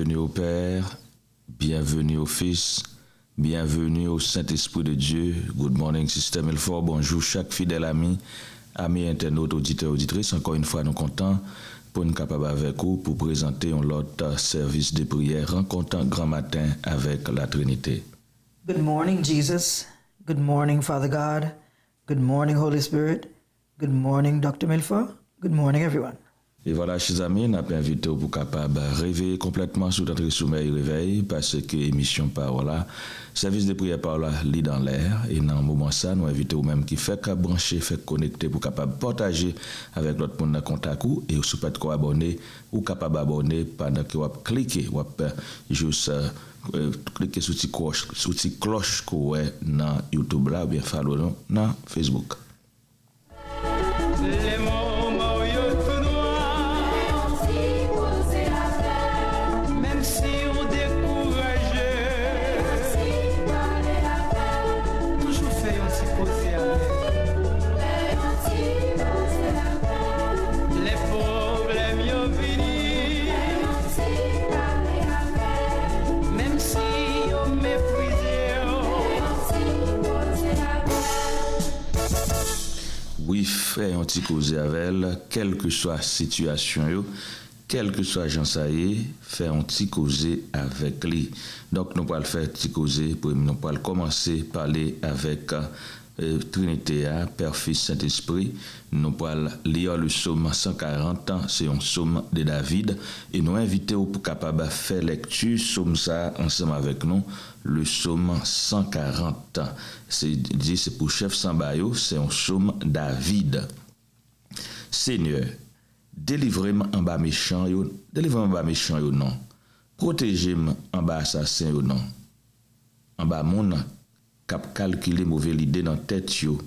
Bienvenue au Père, bienvenue au Fils, bienvenue au Saint-Esprit de Dieu. Good morning, Sister Melfort. Bonjour, chaque fidèle ami, amis internautes, auditeurs, auditrices. Encore une fois, nous comptons pour nous capables avec vous pour présenter un autre service de prière rencontrant grand matin avec la Trinité. Good morning, Jesus. Good morning, Father God. Good morning, Holy Spirit. Good morning, Dr. Milfa. Good morning, everyone. Et voilà, chers amis, nous avons invité pour capable réveiller complètement sous notre sommeil réveil parce que l'émission par là, service de prière par là, lit dans l'air. Et dans un moment ça, nous invitons même qui fait qu'à brancher, fait connecter pour capable partager avec l'autre monde dans contact et si vous pouvez abonner ou capable abonner pendant que vous cliquez, vous juste cliquer sur cette cloche que est dans YouTube là ou bien follow nous dans Facebook. Oui, faire un petit causer avec elle, quelle que soit la situation, quel que soit Jean Saïe, faire un petit causer avec lui. Donc, nous allons faire un petit causer pour nous allons commencer à parler avec Trinité, Père, Fils, Saint-Esprit. Nous allons lire le psaume 140, c'est un psaume de David, et nous invitons pour capable faire lecture psaume ça ensemble avec nous. Le psaume 140, c'est pour chef Sambayo, c'est un psaume David. Seigneur, délivrez-moi en bas méchant yo, délivrez-moi en bas méchant yo non. Protégez-moi en bas assassin yo non. En bas moun cap calculer mauvais idée dans tête yo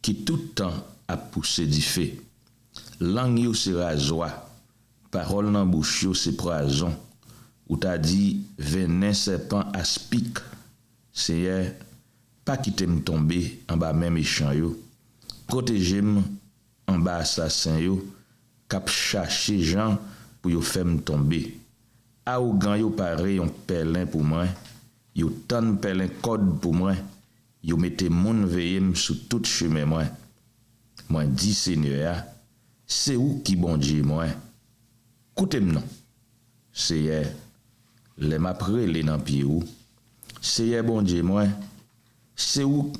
qui tout temps a poussé du fait. Langue yo c'est rasoir, parole dans bouche yo c'est poison. Ou t'a dit venin serpent aspic. Seigneur, pas quitter me tomber en bas même méchant yo. Protégez-moi en bas assassin yo cap chercher gens pour yo faire me tomber. Arrogant yo pareil un pelin pour moi. Yo tan pelin code pour moi. Yo mette moun veiller sur tout chemin moi. Moi dit Seigneur, c'est où qui bon Dieu moi. Écoutez-moi non. Seigneur, les m'après les dans pied ou. Seigneur bon Dieu moi, c'est où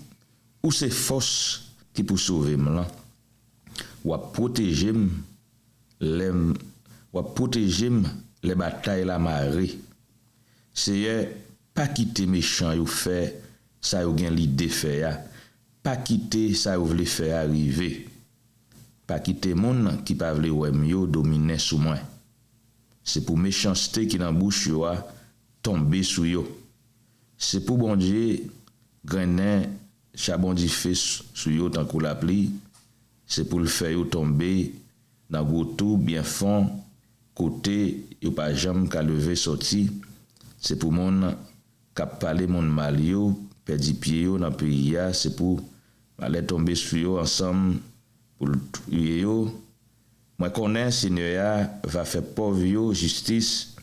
c'est force qui pour sauver moi. Ou protéger les batailles la marée. Seigneur, pas quitter méchant yo fait ça yo gen l'idée faire. Pas quitter ça yo vle faire arriver. Pas quitter moun qui pa vle wèm yo dominer sous moi. C'est pour méchanceté qui dans bouche yo a tomber sous yo. C'est pour bon Dieu grain chabon di fait sous yo tant que la pluie. C'est pour le faire yo tomber dans gros tout bien fond côté yo pas jamais ka lever sorti. C'est pour mon cap parler mon mal yo perdi pied yo dans pays ya, c'est pour aller tomber sur yo ensemble pour tuer yo. Moi connais Seigneur va faire pauvre yo justice,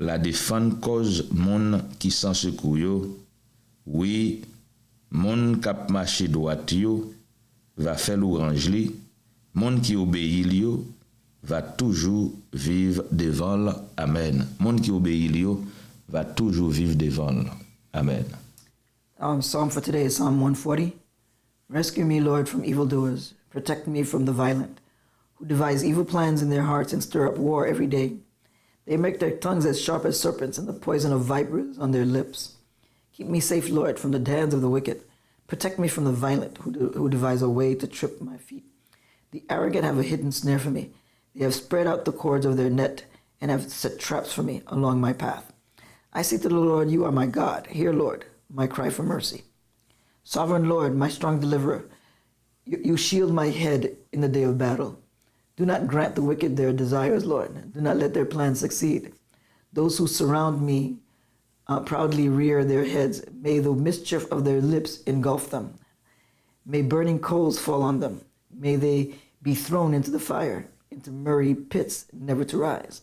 la défendre cause moun qui sans secours yo. Oui, moun k'ap marcher droite yo va faire l'orange li, moun qui obéit yo va toujours vivre devant. Amen. Moun qui obéit yo va toujours vivre devant. Amen. Psalm for today is Psalm 140. Rescue me, Lord, from evildoers. Protect me from the violent, who devise evil plans in their hearts and stir up war every day. They make their tongues as sharp as serpents and the poison of vipers on their lips. Keep me safe, Lord, from the hands of the wicked. Protect me from the violent, who devise a way to trip my feet. The arrogant have a hidden snare for me. They have spread out the cords of their net and have set traps for me along my path. I say to the Lord, you are my God. Hear, Lord, my cry for mercy. Sovereign Lord, my strong deliverer, you shield my head in the day of battle. Do not grant the wicked their desires, Lord. Do not let their plans succeed. Those who surround me proudly rear their heads. May the mischief of their lips engulf them. May burning coals fall on them. May they be thrown into the fire, into murky pits, never to rise.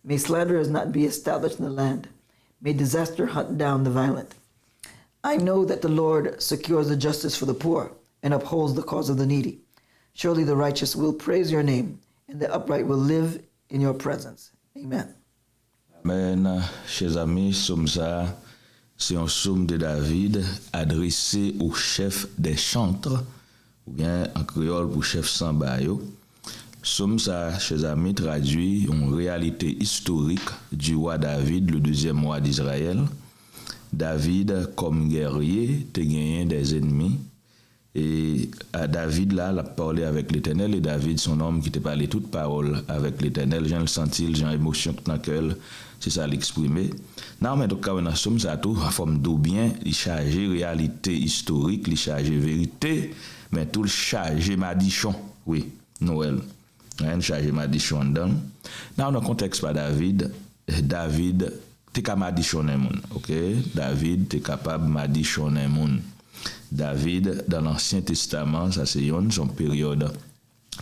May slanderers not be established in the land. May disaster hunt down the violent. I know that the Lord secures the justice for the poor and upholds the cause of the needy. Surely the righteous will praise your name, and the upright will live in your presence. Amen. Amen. Chers amis, psaume ça, c'est un psaume de David adressé au chef des chantres, ou bien en créole pour chef Sambayo. Psaume ça, chers amis, traduit une réalité historique du roi David, le deuxième roi d'Israël. David, comme guerrier, a gagné des ennemis. Et à David, là, il a parlé avec l'Éternel. Et David, son homme qui t'a parlé toute parole avec l'Éternel. J'ai le senti, j'ai l'émotion dans le cœur. C'est ça l'exprimer. Non, mais donc, on a somme ça tout, en forme d'eau bien, il charge réalité historique, il charge vérité, mais tout le charge madichon. Oui, Noël. Il charge madichon dedans. Dans le contexte pas David, t'es capable madichonner moun, ok? David, t'es capable madichonner moun. David, dans l'Ancien Testament, ça c'est son période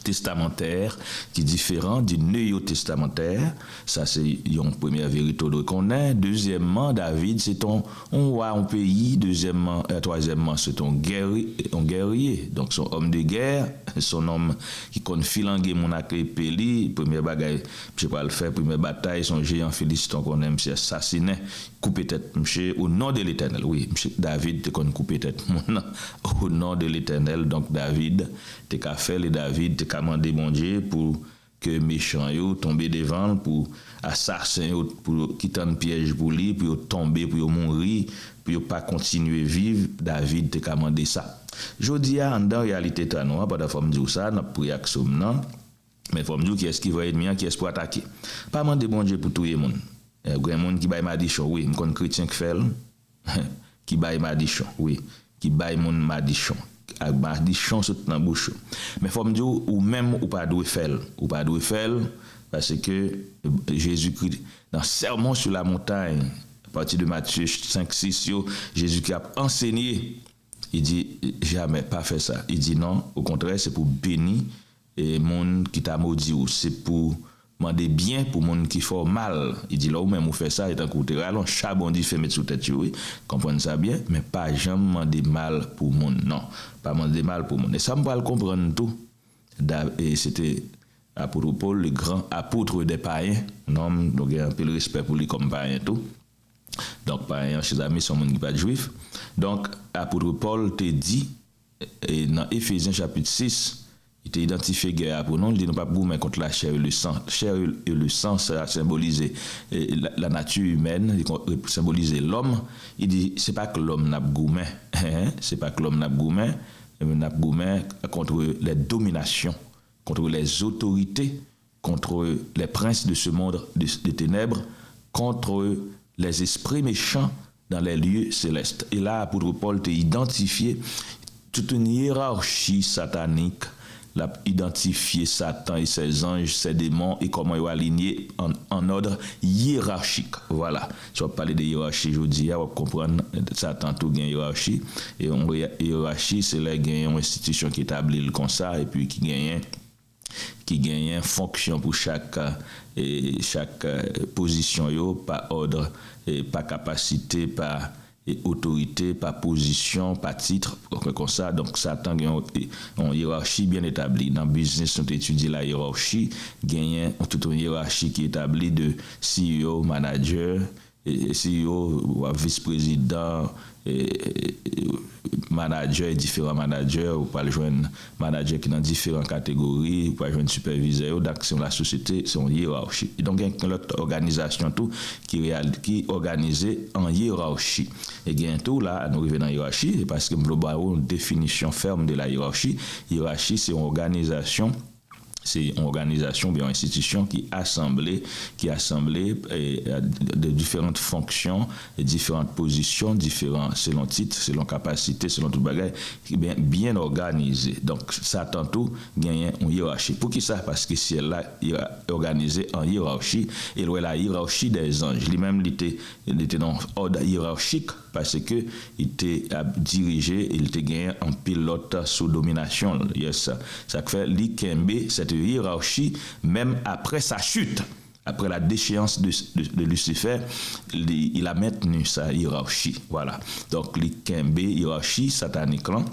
testamentaire qui est différent du néo-testamentaire. Ça c'est une première vérité qu'on a. Deuxièmement, David, c'est un roi en pays. Deuxièmement, troisièmement, c'est un guerrier. Donc son homme de guerre, son homme qui confie l'angue mon aképeli. Première bagaille, je sais pas le faire. Première bataille, son géant philistin qu'on aime, c'est assassiné. Couper tête, monsieur, au nom de l'Éternel. Oui, monsieur David, t'es qu'on couper tête, mon au nom de l'Éternel. Donc David, t'es qu'à faire les David, t'es qu'à demander mon Dieu pour que méchants yo tomber devant, pour assassins yo, pour quitter un piège pour lui, pour tomber, pour mourir, pour pas continuer vivre. David, t'es qu'à demander ça. Je dis en dans réalité toi non, pas de forme dire ça, n'a prier avec somme non. Mais forme dire qui est-ce qui va être bien, qui est-ce pour attaquer. Pas demander bon Dieu pour tout le monde. Il y a des gens qui baillent madichon, oui, je connais chrétien qui fait, qui baillent madichon, oui, qui baillent mon madichon, madichon sur dans bouche. Mais faut me dire ou même ou pas doit faire, parce que Jésus-Christ dans Sermon sur la montagne, à partir de Matthieu 5-6, Jésus qui a enseigné, il dit jamais pas faire ça. Il dit non, au contraire, c'est pour bénir et monde qui t'a maudit ou c'est pour demander bien pour monde qui fait mal. Il dit là ou même ou fait ça et tant que allons charbon dit fait mettre sous tête oui, comprenez ça bien, mais pas jamais demander mal pour monde non, pas demander mal pour monde. Et ça me va le comprendre tout. Et c'était apôtre Paul, le grand apôtre des païens, un homme donc il y a un peu de respect pour lui comme païen tout. Donc païen chez amis sont monde qui pas juif. Donc apôtre Paul te dit et dans Éphésiens chapitre 6 il t'a identifié guerre pour nous, il dit non pas goumer contre la chair et le sang. Chair et le sang, ça symbolise la nature humaine, il symbolise l'homme. Il dit c'est pas que l'homme n'a goumé, c'est pas que l'homme n'a goumé contre les dominations, contre les autorités, contre les princes de ce monde des ténèbres, contre les esprits méchants dans les lieux célestes. Et là, apôtre Paul t'a identifié toute une hiérarchie satanique. L'a identifié Satan et ses anges, ses démons et comment ils sont alignés en ordre hiérarchique. Voilà. Je vais parler de hiérarchie, je dis, on va comprendre Satan tout gagne hiérarchie. Et hiérarchie, c'est là qu'il y a une institution qui établit comme ça et puis qui gagne une fonction pour chaque position, yo, par ordre, et par capacité, par et autorité, par position, par titre, comme ça. Donc, Satan a une hiérarchie bien établie. Dans le business, on étudie la hiérarchie, gagne toute une hiérarchie qui est établie de CEO, manager, et CEO, vice-président, manager, différents managers, ou pas le joindre manager qui dans différentes catégories, ou pas joindre superviseur d'action de la société, c'est une hiérarchie. Et donc, il y a une autre organisation tout qui est organisée en hiérarchie. Et bientôt, là, nous arrivons dans la hiérarchie, parce que nous avons une définition ferme de la hiérarchie. Hiérarchie, c'est une organisation. C'est une organisation, bien une institution qui assemblée de différentes fonctions, et différentes positions, différents selon titre, selon capacité, selon tout bagage, bien organisé. Donc ça tantôt gagne une hiérarchie. Pour qui ça? Parce que c'est là organisé en hiérarchie et là la hiérarchie des anges. Lui-même il était dans ordre hiérarchique parce que il était dirigé, il était gagné en pilote sous domination. Yes, ça fait l'ikembe cette hiérarchie même après sa chute. Après la déchéance de Lucifer, il a maintenu sa hiérarchie. Voilà. Donc, les Kembe, hiérarchie satanique là.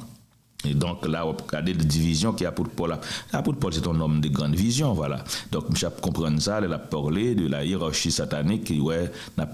Et donc là, on peut regarder les divisions qu'il y a pour Paul. L'apôtre Paul, c'est un homme de grande vision, voilà. Donc, je comprends ça, il a parlé de la hiérarchie satanique, qui, ouais,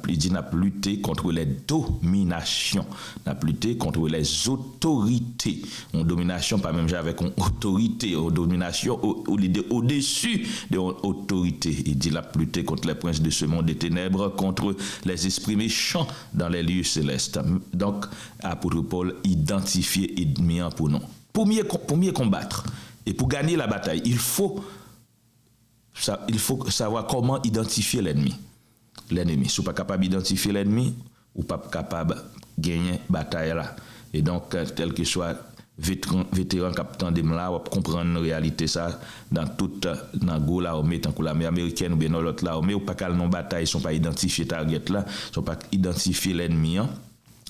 il dit, n'a lutté contre les dominations, n'a lutté contre les autorités. Une domination, pas même avec une autorité, une domination au-dessus de l'autorité. Il dit, l'a lutté contre les princes de ce monde des ténèbres, contre les esprits méchants dans les lieux célestes. Donc, l'apôtre Paul identifié ennemi pour nous. Pour mieux combattre et pour gagner la bataille, il faut savoir comment identifier l'ennemi. L'ennemi. Si vous n'êtes pas capable d'identifier l'ennemi, ou pas capable de gagner la bataille là. Et donc, tel que soit vétéran capitaine de là, on comprendre la réalité ça dans toute dans l'armée, tant que l'armée américaine ou bien dans l'autre l'armée, ou pas qu'à non bataille, ils sont pas identifiés target là, ils sont pas identifier l'ennemi. Hein.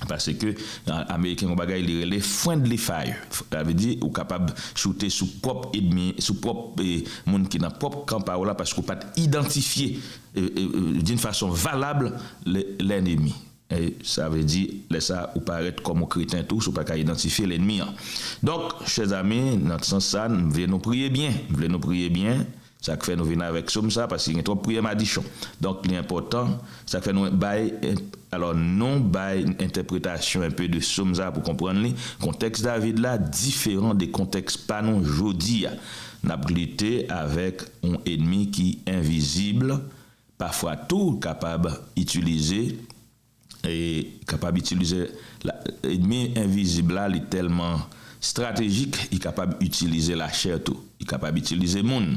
Parce que l'Américain on bagaille les friendly fire, ça veut dire ou capable shooter sous propre ennemi, sous propre monde qui n'a propre camp là parce qu'on pas identifier d'une façon valable l'ennemi. Et ça veut dire laisse ça ou paraître comme un chrétien tout, ou pas qu'à identifier l'ennemi. Donc chers amis, dans ce sens ça, nous voulons prier bien. Ça fait nous venir avec ça parce qu'il y a trop prière madichon. Donc l'important, ça fait nous bail alors non bail interprétation un peu de ça pour comprendre le contexte David là différent des contextes pas non jodi n'a glité avec un ennemi qui invisible, parfois tout capable d'utiliser l'ennemi invisible là, il est tellement stratégique, il est capable d'utiliser la chair tout, il est capable d'utiliser monde.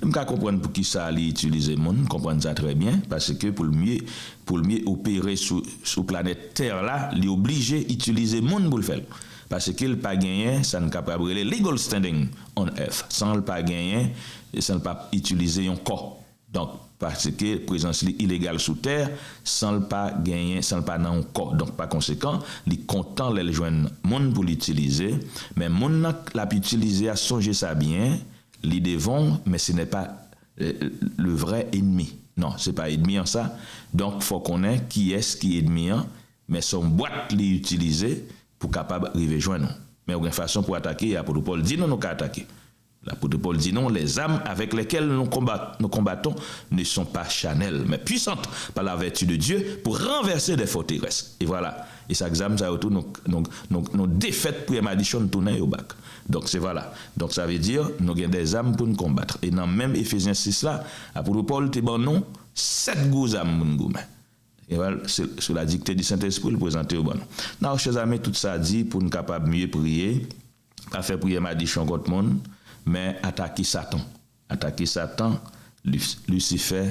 Je peux comprendre pour qui ça il utiliser monde, comprendre ça très bien parce que pour le mieux opérer sur planète Terre là, il est obligé d'utiliser monde pour le faire. Parce qu'il pas gagné, ça ne capable de legal standing on earth. Sans le pas gagner, ça ne pas utiliser un corps. Donc parce que présence illégale sous terre sans le pas gagner sans le pas dans un corps donc par conséquent il content les joindre monde pour l'utiliser mais monde l'a utiliser à songer ça bien li devant mais ce n'est pas le vrai ennemi non c'est pas ennemi en ça donc faut connaître qui est ennemi mais son boîte li utiliser pour capable arriver joindre mais une façon pour attaquer l'apôtre Paul dit non nous qu'à attaquer. L'apôtre Paul dit non, les armes avec lesquelles nous combattons ne sont pas charnelles, mais puissantes par la vertu de Dieu pour renverser des forteresses. Et voilà. Et ça examine ça autour nos défaites pour Madison tourner au bac. Donc c'est voilà. Donc ça veut dire nous avons des armes pour nous combattre. Et dans même Éphésiens 6 là, l'apôtre Paul te bon non 7 gros armes pour nous. Et voilà, c'est sur la dictée du Saint-Esprit le présenter au bon. Non, chers amis, tout ça dit pour nous capables mieux prier, pas faire prier Madison contre monde. Mais attaquer Satan, Lucifer,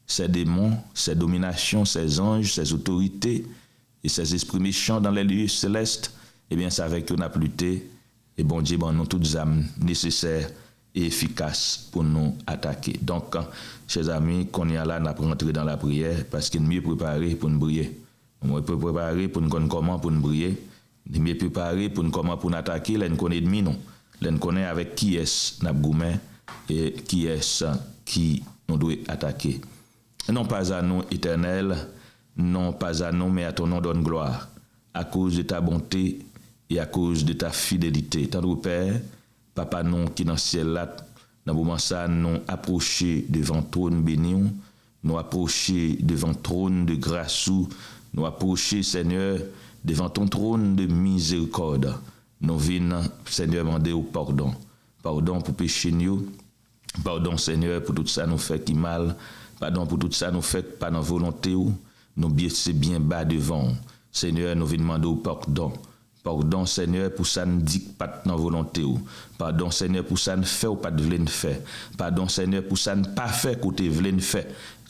ses démons, ses dominations, ses anges, ses autorités et ses esprits méchants dans les lieux célestes, eh bien, c'est avec eux qu'on a lutté et bon Dieu, nous toutes les âmes nécessaires et efficaces pour nous attaquer. Donc, chers amis, qu'on y a là, on a rentré dans la prière parce qu'il est mieux préparé pour nous briller. On est préparé pour nous connaître comment pour nous briller. Il est mieux préparé pour nous comment pour nous attaquer, là, nous connaît ennemi, non. L'on connaît avec qui est Nabgoumé et qui est qui nous doit attaquer. Non pas à nous, Éternel, non pas à nous, mais à ton nom donne gloire, à cause de ta bonté et à cause de ta fidélité. Tendre Père, Papa non qui dans le ciel là, dans le moment ça, nous approcher devant trône béni, nous approcher devant trône de grâce, nous approcher, Seigneur, devant ton trône de miséricorde. Nous venons, Seigneur, demander au pardon. Pardon pour péché nous. Pardon, Seigneur, pour tout ça nous fait qui mal. Pardon pour tout ça nous fait pas dans volonté ou. Nous bien c'est bien bas devant. Seigneur, nous venons demander au pardon. Pardon, Seigneur, pour ça ne dit pas dans volonté ou. Pardon, Seigneur, pour ça ne fait ou pas de vle faire. Pardon, Seigneur, pour ça ne pas faire côté vle faire.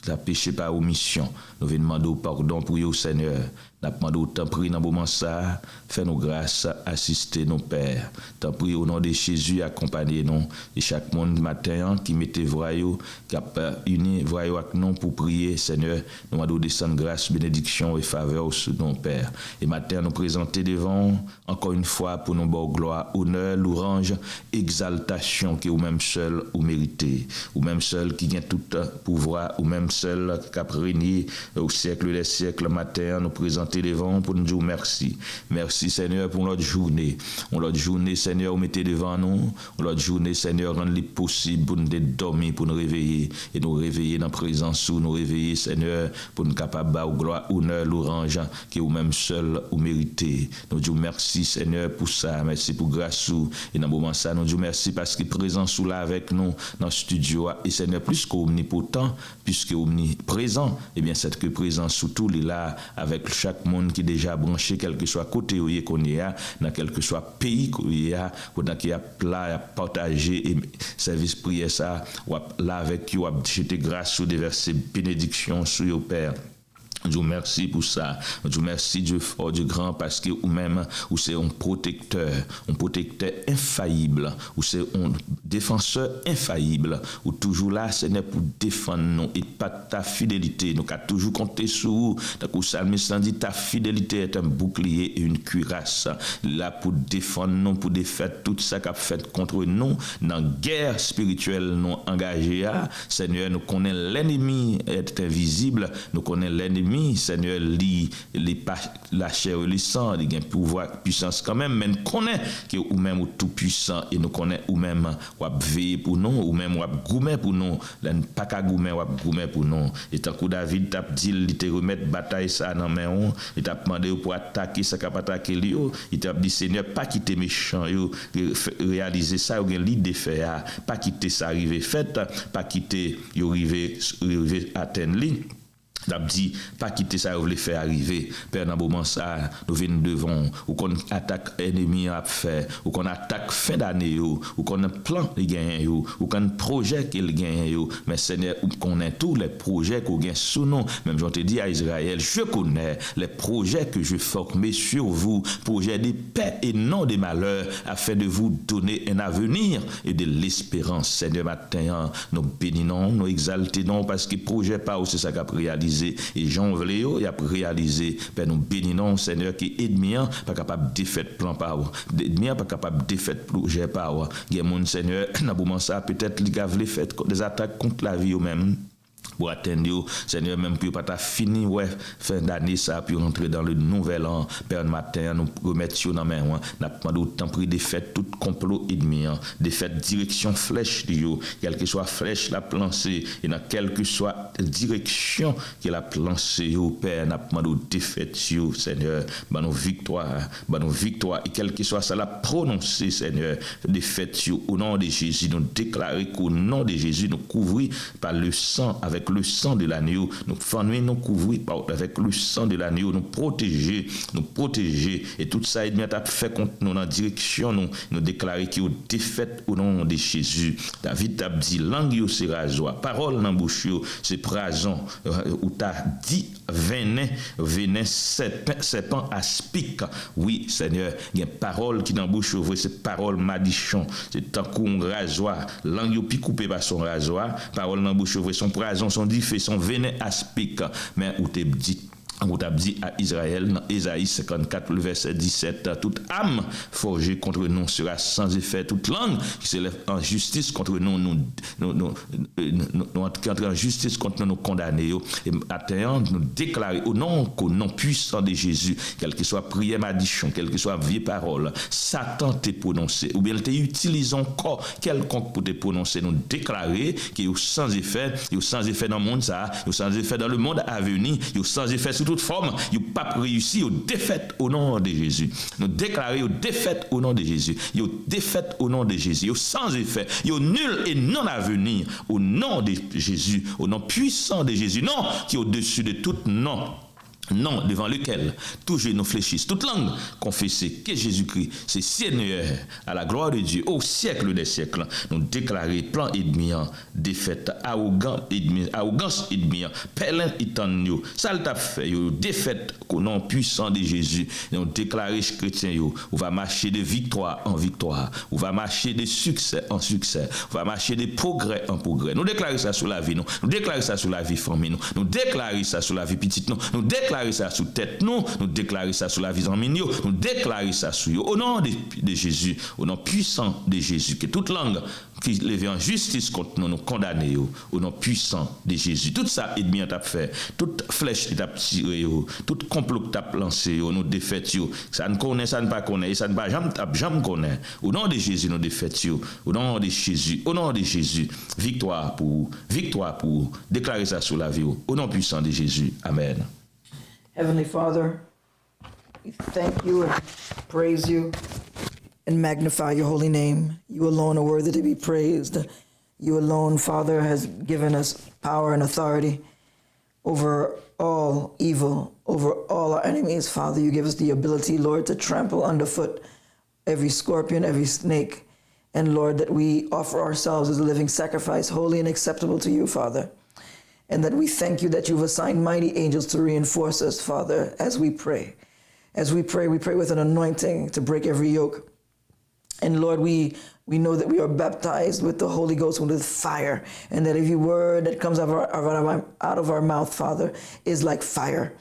La péché par omission. Nous venons demander au pardon pour vous, Seigneur. N'a demandé autant pris dans moment ça, fais-nous grâce, assister nos pères. Tant prie au nom de Jésus, accompagnez-nous et chaque monde matin qui mettait voyou, qui a uni voyou avec nous pour prier, Seigneur, nous demandons descendre grâce, bénédiction et faveur sur nos pères. Et matin nous présenter devant encore une fois pour nous bonne gloire, honneur, louange, exaltation que ou même seul ou mérité, ou même seul qui gagne tout pouvoir, ou même seul qui a régné au siècle des siècles. Matin nous présenter devant pour nous dire merci. Merci Seigneur pour l'autre journée. L'autre journée Seigneur, vous mettez devant nous. L'autre journée Seigneur, rendre possible pour nous dormir, pour nous réveiller et nous réveiller dans la présence où nous réveiller Seigneur pour nous capables de gloire, honneur, louange qui vous même seul ou mérité. Nous disons merci Seigneur pour ça. Merci pour grâce et dans le moment ça nous disons merci parce qu'il est présent sous là avec nous dans le studio et Seigneur plus qu'omnipotent puisque omniprésent et bien c'est que présent sous tout les là avec chaque monde qui est déjà branché, quel que soit côté où il qu'on y a, dans quel que soit pays qu'on y a, ou dans qui a plat à partager et service prière ça, ou là avec vous, ou jeter grâce sur des versets bénédiction sur your Père. Dieu merci pour ça. Dieu merci Dieu fort, Dieu grand parce que ou même ou c'est un protecteur infaillible, ou c'est un défenseur infaillible, ou toujours là Seigneur pour défendre nous et pas ta fidélité. Nous avons toujours compté sur vous. Donc le psalmiste dit ta fidélité est un bouclier et une cuirasse là pour défendre nous, pour défaire tout ça qu'a fait contre nous dans guerre spirituelle nous engagés à. Seigneur, nous connaissons l'ennemi est invisible, nous connaissons l'ennemi Seigneur, la chair et le sang, il y a un pouvoir, puissance quand même, mais nous connaissons que ou même tout puissant et nous connaissons ou même ou veiller pour nous, ou même ou goumer pour nous, pas qu'à goumer ou goumer pour nous. Et tant que David t'a dit, il te remettre bataille ça dans main, il t'a demandé pour attaquer ça qu'a attaquer lui, il t'a dit Seigneur, pas quitter méchant, réaliser ça, ou bien l'idée faire, pas quitter ça arriver fait, pas quitter arriver atteindre lui. N'a dit pas quitter ça, vous voulez faire arriver. Père, dans moment ça, nous venons devant, ou qu'on attaque ennemi à faire, ou qu'on attaque fin d'année, ou qu'on a plan de gagner, ou qu'on projet qu'il gagne. Mais Seigneur, ou qu'on a tous les projets qu'on gagne sous nous. Même je te dis à Israël, je connais les projets que je formais sur vous, projets de paix et non de malheur, afin de vous donner un avenir et de l'espérance. Seigneur, matin, nous bénissons, nous exaltons, parce que projet pas aussi ça qu'a réalisé. Et Jean Vléo, il a réalisé, Père, nous bénissons, Seigneur, qui est ennemi, pas capable de défaire plan par ennemi, pas capable de défaire projet par il y a mon Seigneur, dans le moment ça, peut-être, il a fait des attaques contre la vie eux-mêmes. Pour atteindre, Seigneur, même pour pas fini, fin d'année, ça, puis rentrer dans le nouvel an, Père, matin, nous remettons dans main, n'a pas autant pris des fêtes, tout complot ennemi, des fêtes direction flèche, quelle que soit flèche, la lancée, et dans quelle que soit direction qu'elle a lancée, Père, n'a pas des fêtes, Seigneur, nos victoires, et quelle que soit ça, la prononcer, Seigneur, des fêtes, au nom de Jésus, nous déclarer qu'au nom de Jésus, nous couvrir par le sang, avec le sang de l'agneau, nous fendons, nous couvrir avec le sang de l'agneau, nous protéger, et tout ça, il a fait contre nous dans la direction, nous déclarer qu'il y a défaite au nom de Jésus. David a dit, langue c'est rasoir, parole dans la bouche, c'est prason, où tu as dit, venin, serpent aspic. Oui, Seigneur, il y a une parole qui dans la bouche, c'est parole madichon, c'est tant qu'on rasoir, langue puis coupé par son rasoir, parole dans la bouche, son prason, son diffé, son venin aspic, mais où t'es dit, on t'a dit à Israël, dans Ésaïe 54, le verset 17, toute âme forgée contre nous sera sans effet, toute langue qui s'élève en justice contre nous entrer en justice contre nous condamner, et atteignant, nous déclarer au nom puissant de Jésus, quelle que soit prière madichon, quelle que soit vieille parole, Satan t'est prononcé, ou bien t'es utilisé encore quelconque pour te prononcer, nous déclarer qu'il est sans effet dans le monde ça, il est sans effet dans le monde à venir, il est sans effet sur toute forme, il n'a pas réussi aux défaites au nom de Jésus. Nous déclarer aux défaites au nom de Jésus. Il y a défaites au nom de Jésus. Il y a sans effet. Il y a nul et non à venir au nom de Jésus, au nom puissant de Jésus. Non, qui est au-dessus de tout nom. nom devant lequel tous genoux fléchissent, toute langue confesser que Jésus-Christ c'est Seigneur à la gloire de Dieu au siècle des siècles. Nous déclarer plan ennemi défaite, arrogance ennemi, pèlerin itanio, ça le t'a fait yo défaite au nom puissant de Jésus. Nous déclarer chrétien yo, on va marcher de victoire en victoire, on va marcher de succès en succès, on va marcher de progrès en progrès. Nous déclarer ça sur la vie nous déclarer ça sur la vie famille nous déclarer ça sur la vie petite nous déclarer ça sous tête nous déclarer ça sur la vie en minio, nous déclarer ça sur au nom de Jésus, au nom puissant de Jésus, que toute langue qui lève en justice contre nous, nous condamner au nom puissant de Jésus. Tout ça ennemi t'a fait, toute flèche t'a tiré, tout complot t'a lancé, nous défaite ça ne connaît, ça ne pas connaît, ça ne pas jamais connaît. Au nom de Jésus nous défaite au nom de Jésus, au nom de Jésus, victoire pour déclarer ça sur la vie au nom puissant de Jésus. Amen. Heavenly Father, we thank you and praise you and magnify your holy name. You alone are worthy to be praised. You alone, Father, has given us power and authority over all evil, over all our enemies. Father, you give us the ability, Lord, to trample underfoot every scorpion, every snake. And Lord, that we offer ourselves as a living sacrifice, holy and acceptable to you, Father. And that we thank you that you've assigned mighty angels to reinforce us, Father, as we pray. As we pray with an anointing to break every yoke. And Lord, we know that we are baptized with the Holy Ghost and with fire, and that every word that comes out of our mouth, Father, is like fire.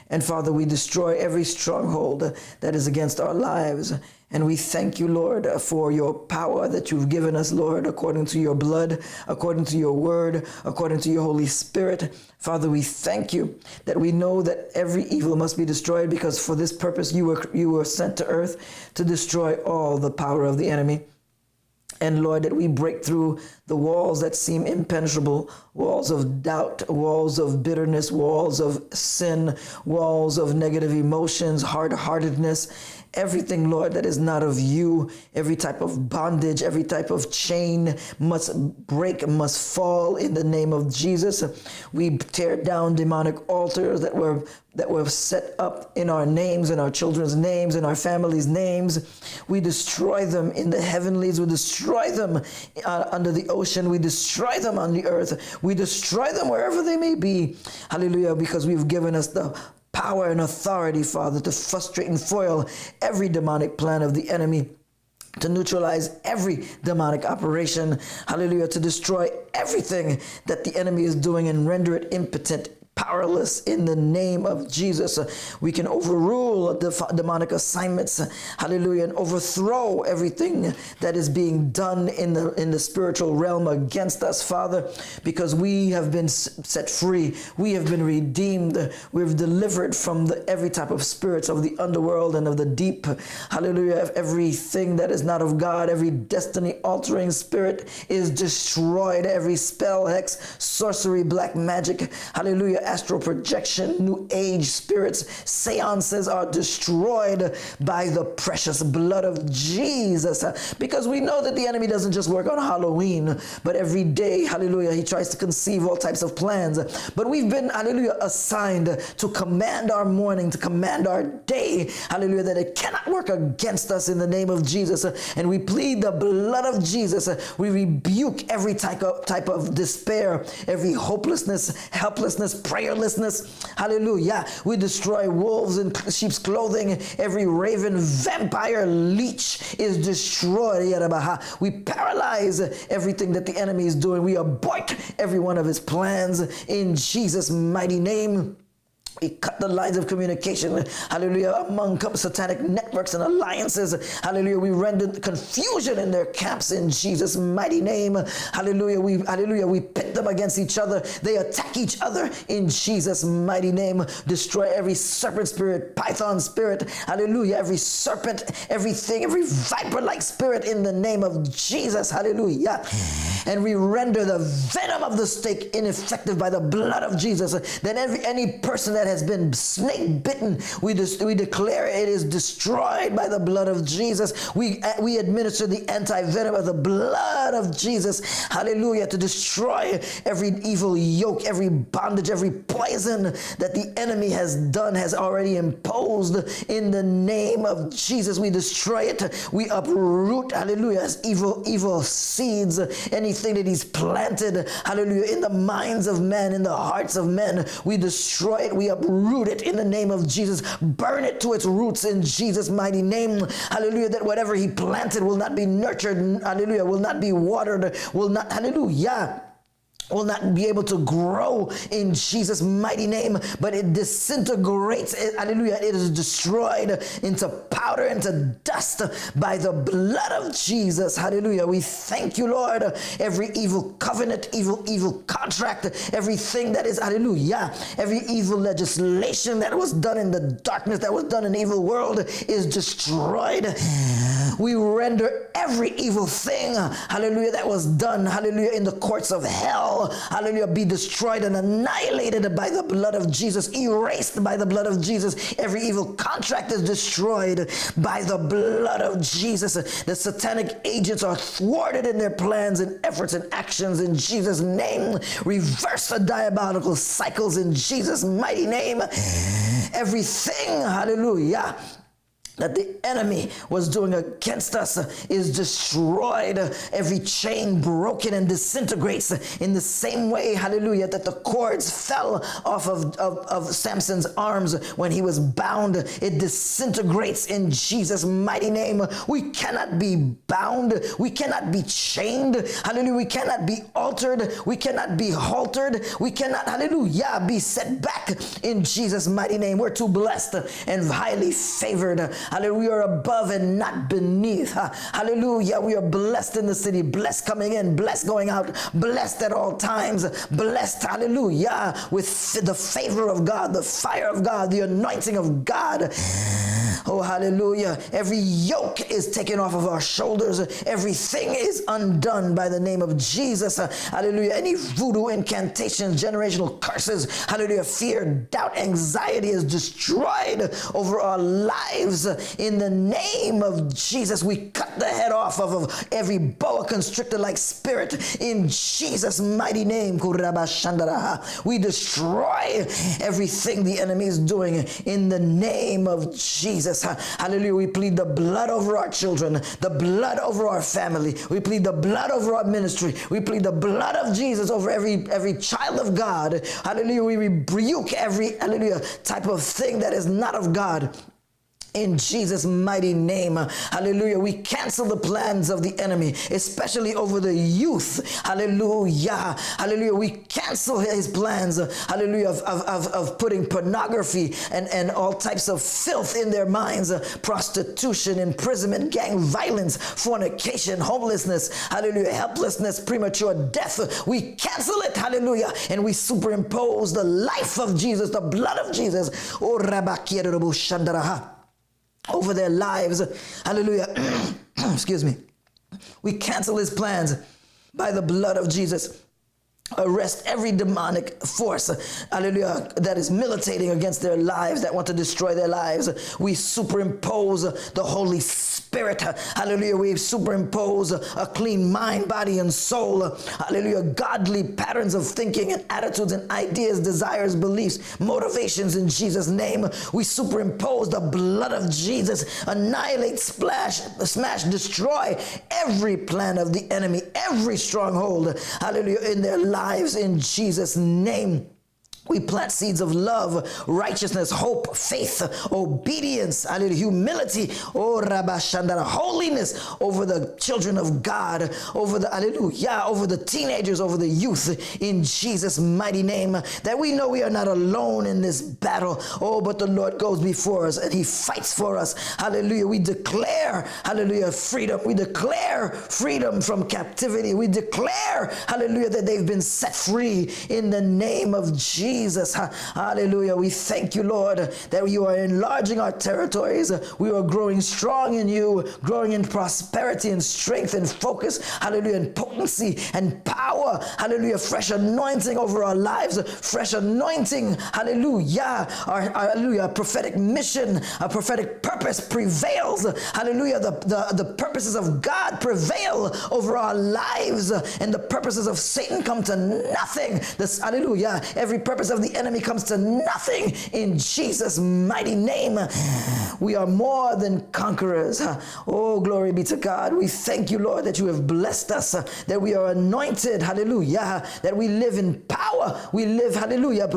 And Father, we destroy every stronghold that is against our lives. And we thank you, Lord, for your power that you've given us, Lord, according to your blood, according to your word, according to your Holy Spirit. Father, we thank you that we know that every evil must be destroyed, because for this purpose you were sent to earth to destroy all the power of the enemy. And Lord, that we break through the walls that seem impenetrable, walls of doubt, walls of bitterness, walls of sin, walls of negative emotions, hard-heartedness, everything, Lord, that is not of you, every type of bondage, every type of chain must break, must fall in the name of Jesus. We tear down demonic altars that were set up in our names, in our children's names, in our families' names. We destroy them in the heavenlies. We destroy them under the ocean. We destroy them on the earth. We destroy them wherever they may be. Hallelujah, because we've given us the power and authority, Father, to frustrate and foil every demonic plan of the enemy, to neutralize every demonic operation, hallelujah, to destroy everything that the enemy is doing and render it impotent, powerless in the name of Jesus. We can overrule the demonic assignments, hallelujah, and overthrow everything that is being done in the spiritual realm against us, Father, because we have been set free. We have been redeemed. We've delivered from every type of spirits of the underworld and of the deep, hallelujah. Everything that is not of God, every destiny altering spirit is destroyed. Every spell, hex, sorcery, black magic, hallelujah, astral projection, new age spirits, seances are destroyed by the precious blood of Jesus. Because we know that the enemy doesn't just work on Halloween, but every day, hallelujah, he tries to conceive all types of plans. But we've been, hallelujah, assigned to command our morning, to command our day, hallelujah, that it cannot work against us in the name of Jesus. And we plead the blood of Jesus. We rebuke every type of despair, every hopelessness, helplessness, prayerlessness, hallelujah. We destroy wolves in sheep's clothing. Every raven, vampire, leech is destroyed. We paralyze everything that the enemy is doing. We abort every one of his plans in Jesus' mighty name. We cut the lines of communication, hallelujah, among satanic networks and alliances. Hallelujah. We render confusion in their camps in Jesus' mighty name. Hallelujah. We pit them against each other. They attack each other in Jesus' mighty name. Destroy every serpent spirit, python spirit. Hallelujah. Every serpent, everything, every viper-like spirit in the name of Jesus. Hallelujah. and we render the venom of the snake ineffective by the blood of Jesus. Then any person that has been snake bitten, we declare it is destroyed by the blood of Jesus. We administer the anti-venom of the blood of Jesus, hallelujah, to destroy every evil yoke, every bondage, every poison that the enemy has already imposed. In the name of Jesus, we destroy it. We uproot, hallelujah, as evil seeds, anything that he's planted, hallelujah, in the minds of men, in the hearts of men, we destroy it, we uproot it in the name of Jesus. Burn it to its roots in Jesus' mighty name, hallelujah, that whatever he planted will not be nurtured, hallelujah, will not be watered, will not, hallelujah, will not be able to grow in Jesus' mighty name, but it disintegrates, hallelujah, it is destroyed into powder, into dust by the blood of Jesus, hallelujah. We thank you, Lord. Every evil covenant, evil contract, everything that is, hallelujah, every evil legislation that was done in the darkness, that was done in the evil world is destroyed. We render every evil thing, hallelujah, that was done, hallelujah, in the courts of hell, hallelujah, be destroyed and annihilated by the blood of Jesus, erased by the blood of Jesus. Every evil contract is destroyed by the blood of Jesus. The satanic agents are thwarted in their plans and efforts and actions in Jesus' name. Reverse the diabolical cycles in Jesus' mighty name. Everything, hallelujah, that the enemy was doing against us is destroyed. Every chain broken and disintegrates in the same way, hallelujah, that the cords fell off of Samson's arms when he was bound. It disintegrates in Jesus' mighty name. We cannot be bound. We cannot be chained. Hallelujah. We cannot be altered. We cannot be haltered. We cannot, hallelujah, be set back in Jesus' mighty name. We're too blessed and highly favored. Hallelujah. We are above and not beneath. Hallelujah. We are blessed in the city, blessed coming in, blessed going out, blessed at all times, blessed, hallelujah, with the favor of God, the fire of God, the anointing of God. Oh, hallelujah. Every yoke is taken off of our shoulders. Everything is undone by the name of Jesus. Hallelujah. Any voodoo incantations, generational curses, hallelujah, fear, doubt, anxiety is destroyed over our lives. In the name of Jesus, we cut the head off of every boa constrictor-like spirit in Jesus' mighty name. We destroy everything the enemy is doing in the name of Jesus. Hallelujah. We plead the blood over our children, the blood over our family. We plead the blood over our ministry. We plead the blood of Jesus over every child of God. Hallelujah. We rebuke every, hallelujah, type of thing that is not of God. In Jesus' mighty name, hallelujah, we cancel the plans of the enemy, especially over the youth, hallelujah, hallelujah, we cancel his plans, hallelujah, of putting pornography and all types of filth in their minds, prostitution, imprisonment, gang violence, fornication, homelessness, hallelujah, helplessness, premature death. We cancel it, hallelujah, and we superimpose the life of Jesus, the blood of Jesus, over their lives. Hallelujah. Excuse me. We cancel his plans by the blood of Jesus. Arrest every demonic force, hallelujah, that is militating against their lives, that want to destroy their lives. We superimpose the Holy Spirit, hallelujah. We superimpose a clean mind, body, and soul, hallelujah. Godly patterns of thinking and attitudes and ideas, desires, beliefs, motivations in Jesus' name. We superimpose the blood of Jesus, annihilate, smash, destroy every plan of the enemy, every stronghold, hallelujah, in their lives in Jesus' name. We plant seeds of love, righteousness, hope, faith, obedience, hallelujah, humility, holiness over the children of God, over the, hallelujah, over the teenagers, over the youth, in Jesus' mighty name, that we know we are not alone in this battle. Oh, but the Lord goes before us and he fights for us. Hallelujah. We declare, hallelujah, freedom. We declare freedom from captivity. We declare, hallelujah, that they've been set free in the name of Jesus. Jesus. Hallelujah. We thank you, Lord, that you are enlarging our territories. We are growing strong in you, growing in prosperity and strength and focus. Hallelujah. And potency and power. Hallelujah. Fresh anointing over our lives. Fresh anointing. Hallelujah. Hallelujah. Prophetic mission, a prophetic purpose prevails. Hallelujah. The purposes of God prevail over our lives, and the purposes of Satan come to nothing. Hallelujah. Every purpose of the enemy comes to nothing in Jesus' mighty name. We are more than conquerors. Oh, glory be to God. We thank you, Lord, that you have blessed us, that we are anointed. Hallelujah. That we live in power. We live, hallelujah.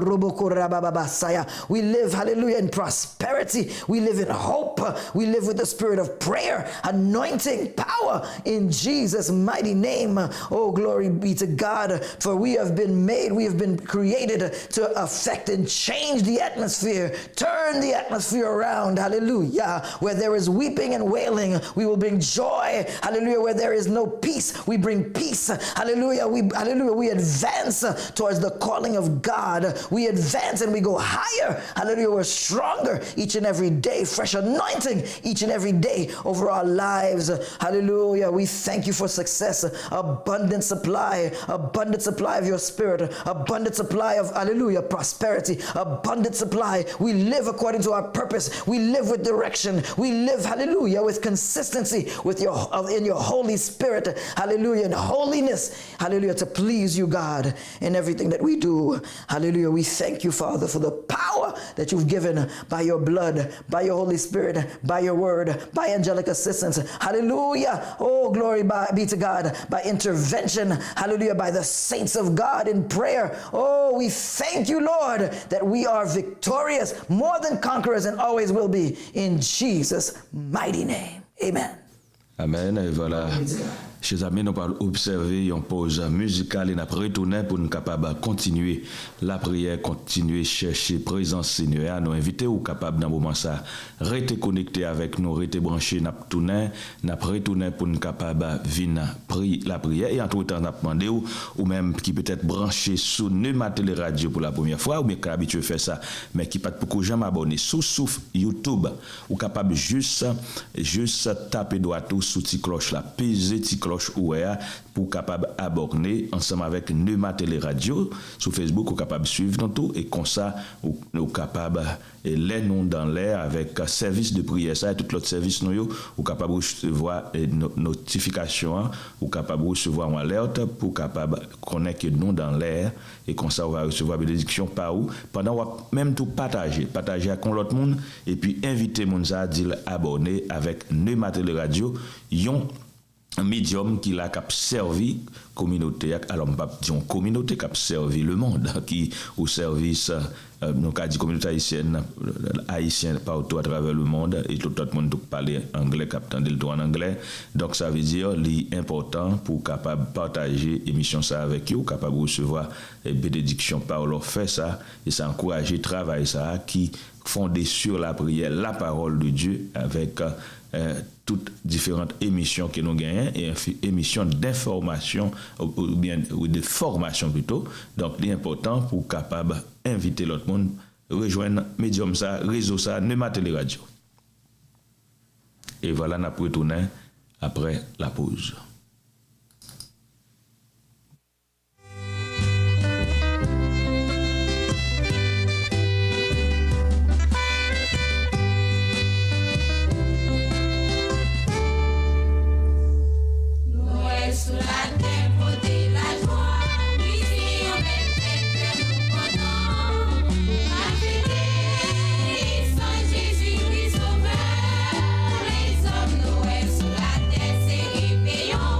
We live, hallelujah, in prosperity. We live in hope. We live with the spirit of prayer, anointing, power in Jesus' mighty name. Oh, glory be to God. For we have been made, we have been created to affect and change the atmosphere, turn the atmosphere around. Hallelujah. Where there is weeping and wailing, we will bring joy. Hallelujah. Where there is no peace, we bring peace. Hallelujah. We advance towards the calling of God. We advance and we go higher. Hallelujah. We're stronger each and every day. Fresh anointing each and every day over our lives. Hallelujah. We thank you for success, abundant supply of your spirit, abundant supply of, hallelujah, prosperity, abundant supply. We live according to our purpose. We live with direction. We live, hallelujah, with consistency with in your Holy Spirit. Hallelujah. In holiness. Hallelujah. To please you, God, in everything that we do. Hallelujah. We thank you, Father, for the power that you've given by your blood, by your Holy Spirit, by your word, by angelic assistance. Hallelujah. Oh, glory be to God. By intervention. Hallelujah. By the saints of God in prayer. Oh, we thank you, Lord, that we are victorious, more than conquerors, and always will be, in Jesus' mighty name. Amen. Amen. Et voilà. Chers amis, nous allons observer une pause musicale et nous allons retourner pour nous capables de continuer la prière, continuer chercher présence Seigneur. Nous inviter ou capable dans moment ça, rester connecté avec nous, rester branché, nous retourner pour nous capable venir prier la prière et entre temps nous demander ou même qui peut-être branché sur Neuma Télé Radio pour la première fois ou bien qui habitué faire ça mais qui pas beaucoup jamais abonné sous YouTube ou capable juste taper droit sous petit cloche là, peser petit cloche ouéa pour capable abonner ensemble avec Neuma Télé Radio sur Facebook ou capable suivre dans tout et comme ça ou capable les noms dans l'air avec service de prière ça et tout l'autre service nous ou capable recevoir notification ou capable recevoir une alerte pour capable connaître que nous dans l'air et comme ça on va recevoir bénédiction par où pendant même tout partager avec l'autre monde et puis inviter monde à dire abonner avec Neuma Télé Radio un médium qui l'a cap servi communauté alors pas dire communauté qui servi le monde qui au service donc a dit communauté haïtienne partout à travers le monde et tout le monde parler anglais captant le droit en anglais donc ça veut dire l'important pour capable partager émission ça avec eux capable recevoir bénédiction par leur fait ça et ça encourager travail ça qui fondé sur la prière la parole de Dieu avec toutes différentes émissions que nous gagnons et émissions d'information ou bien de formation plutôt donc l'important pour capable inviter l'autre monde rejoindre médium ça réseau ça Neuma Télé Radio et voilà n'a retourner après la pause. Sous la terre, côté la joie, ici on met tête, nous pendant. Agité, sans Jésus-Christ sauveur, les hommes Noël sous la terre, c'est rébellion.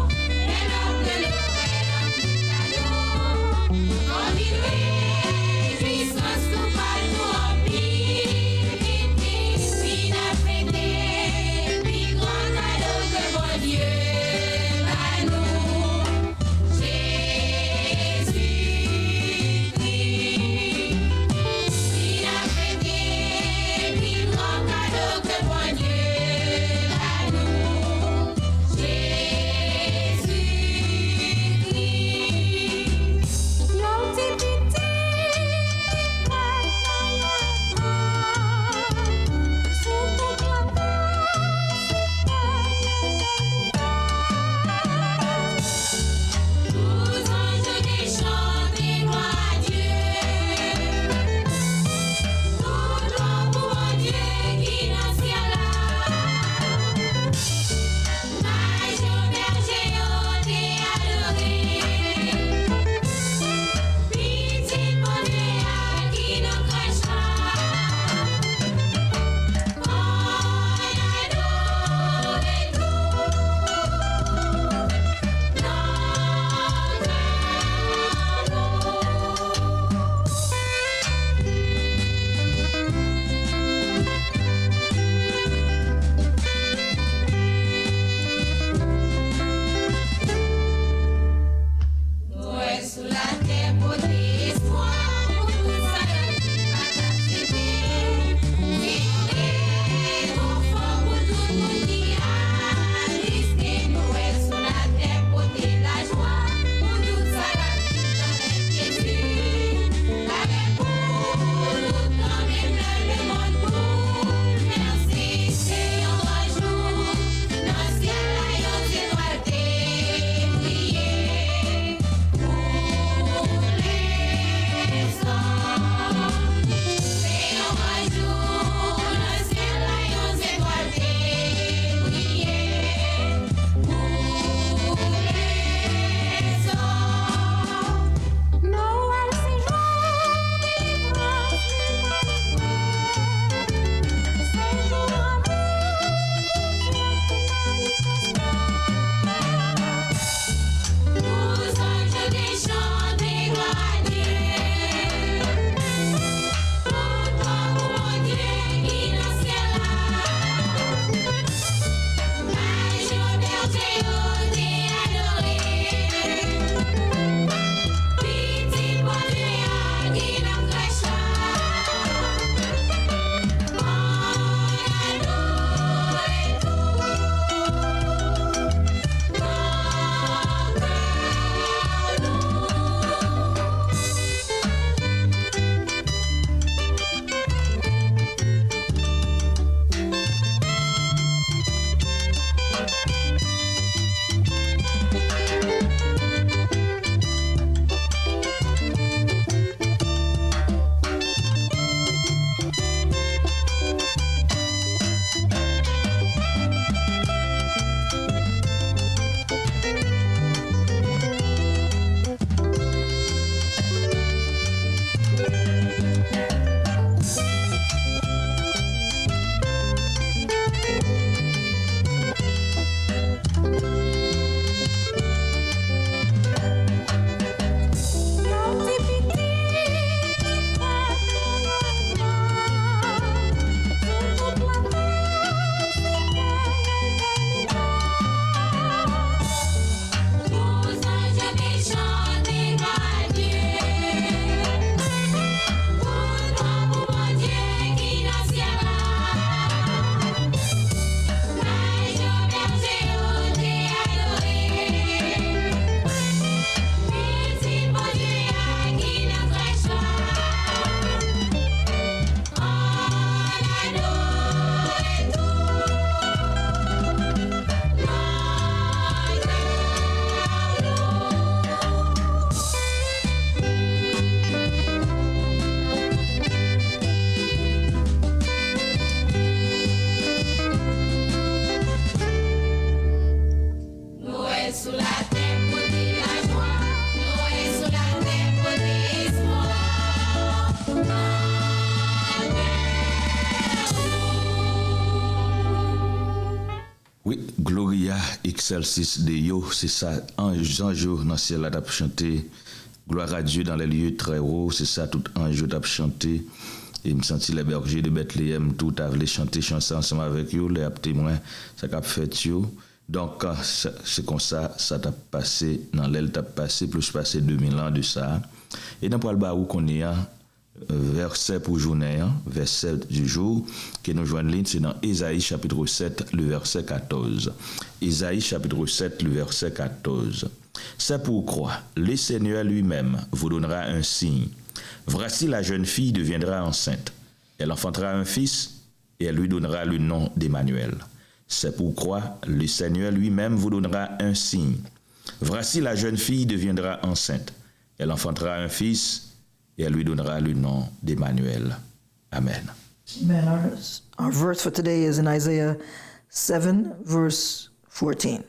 sous la terre pour dire la joie. Noé sous la terre pour dire espoir. Oui, Gloria Excelsis Deo, c'est ça, ange dans le ciel là t'a chanté. Gloire à Dieu dans les lieux très hauts, c'est ça, tout ange t'a chanté. Et me senti les bergers de Bethléem, tout a voulu chanter chanson ensemble avec eux, les témoins, ça qu'a fait yo. Donc, c'est comme ça, ça t'a passé, dans l'aile t'a passé, plus passé 2000 ans de ça. Et dans le baou qu'on est, verset pour journée, verset du jour, que nous joignons ligne, c'est dans Ésaïe chapitre 7, le verset 14. Ésaïe chapitre 7, le verset 14. C'est pourquoi le Seigneur lui-même vous donnera un signe. Voici la jeune fille deviendra enceinte. Elle enfantera un fils et elle lui donnera le nom d'Emmanuel. C'est pourquoi le Seigneur lui-même vous donnera un signe. Voici la jeune fille deviendra enceinte. Elle enfantera un fils et elle lui donnera le nom d'Emmanuel. Amen. Amen. Our verse for today is in Isaiah 7, verse 14.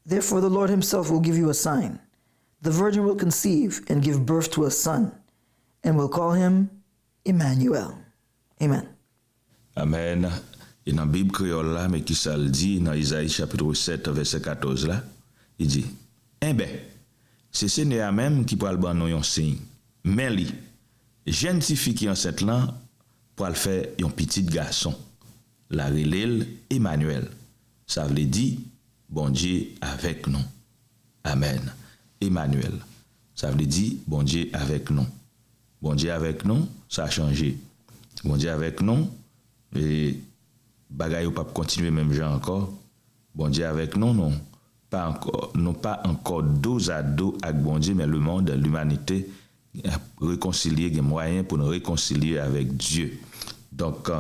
Therefore the Lord himself will give you a sign. The virgin will conceive and give birth to a son, and will call him Emmanuel. Amen. Amen. Et dans la Bible créole là, mais qui ça le dit, dans Isaïe chapitre 7, verset 14 là, il dit, eh ben, c'est Seigneur même qui pourra le donner un signe. Mais lui, jeune fille qui est enceinte là, pour le faire un petit garçon. La relève Emmanuel. Ça veut dire, bon Dieu avec nous. Amen. Emmanuel. Ça veut dire, bon Dieu avec nous. Bon Dieu avec nous, ça a changé. Bon Dieu avec nous, et bagaille ou pas continuer même genre encore. Bon Dieu avec nous, non pas encore dos à dos avec bon Dieu, mais le monde, l'humanité, réconcilier, des moyens pour nous réconcilier avec Dieu. Donc,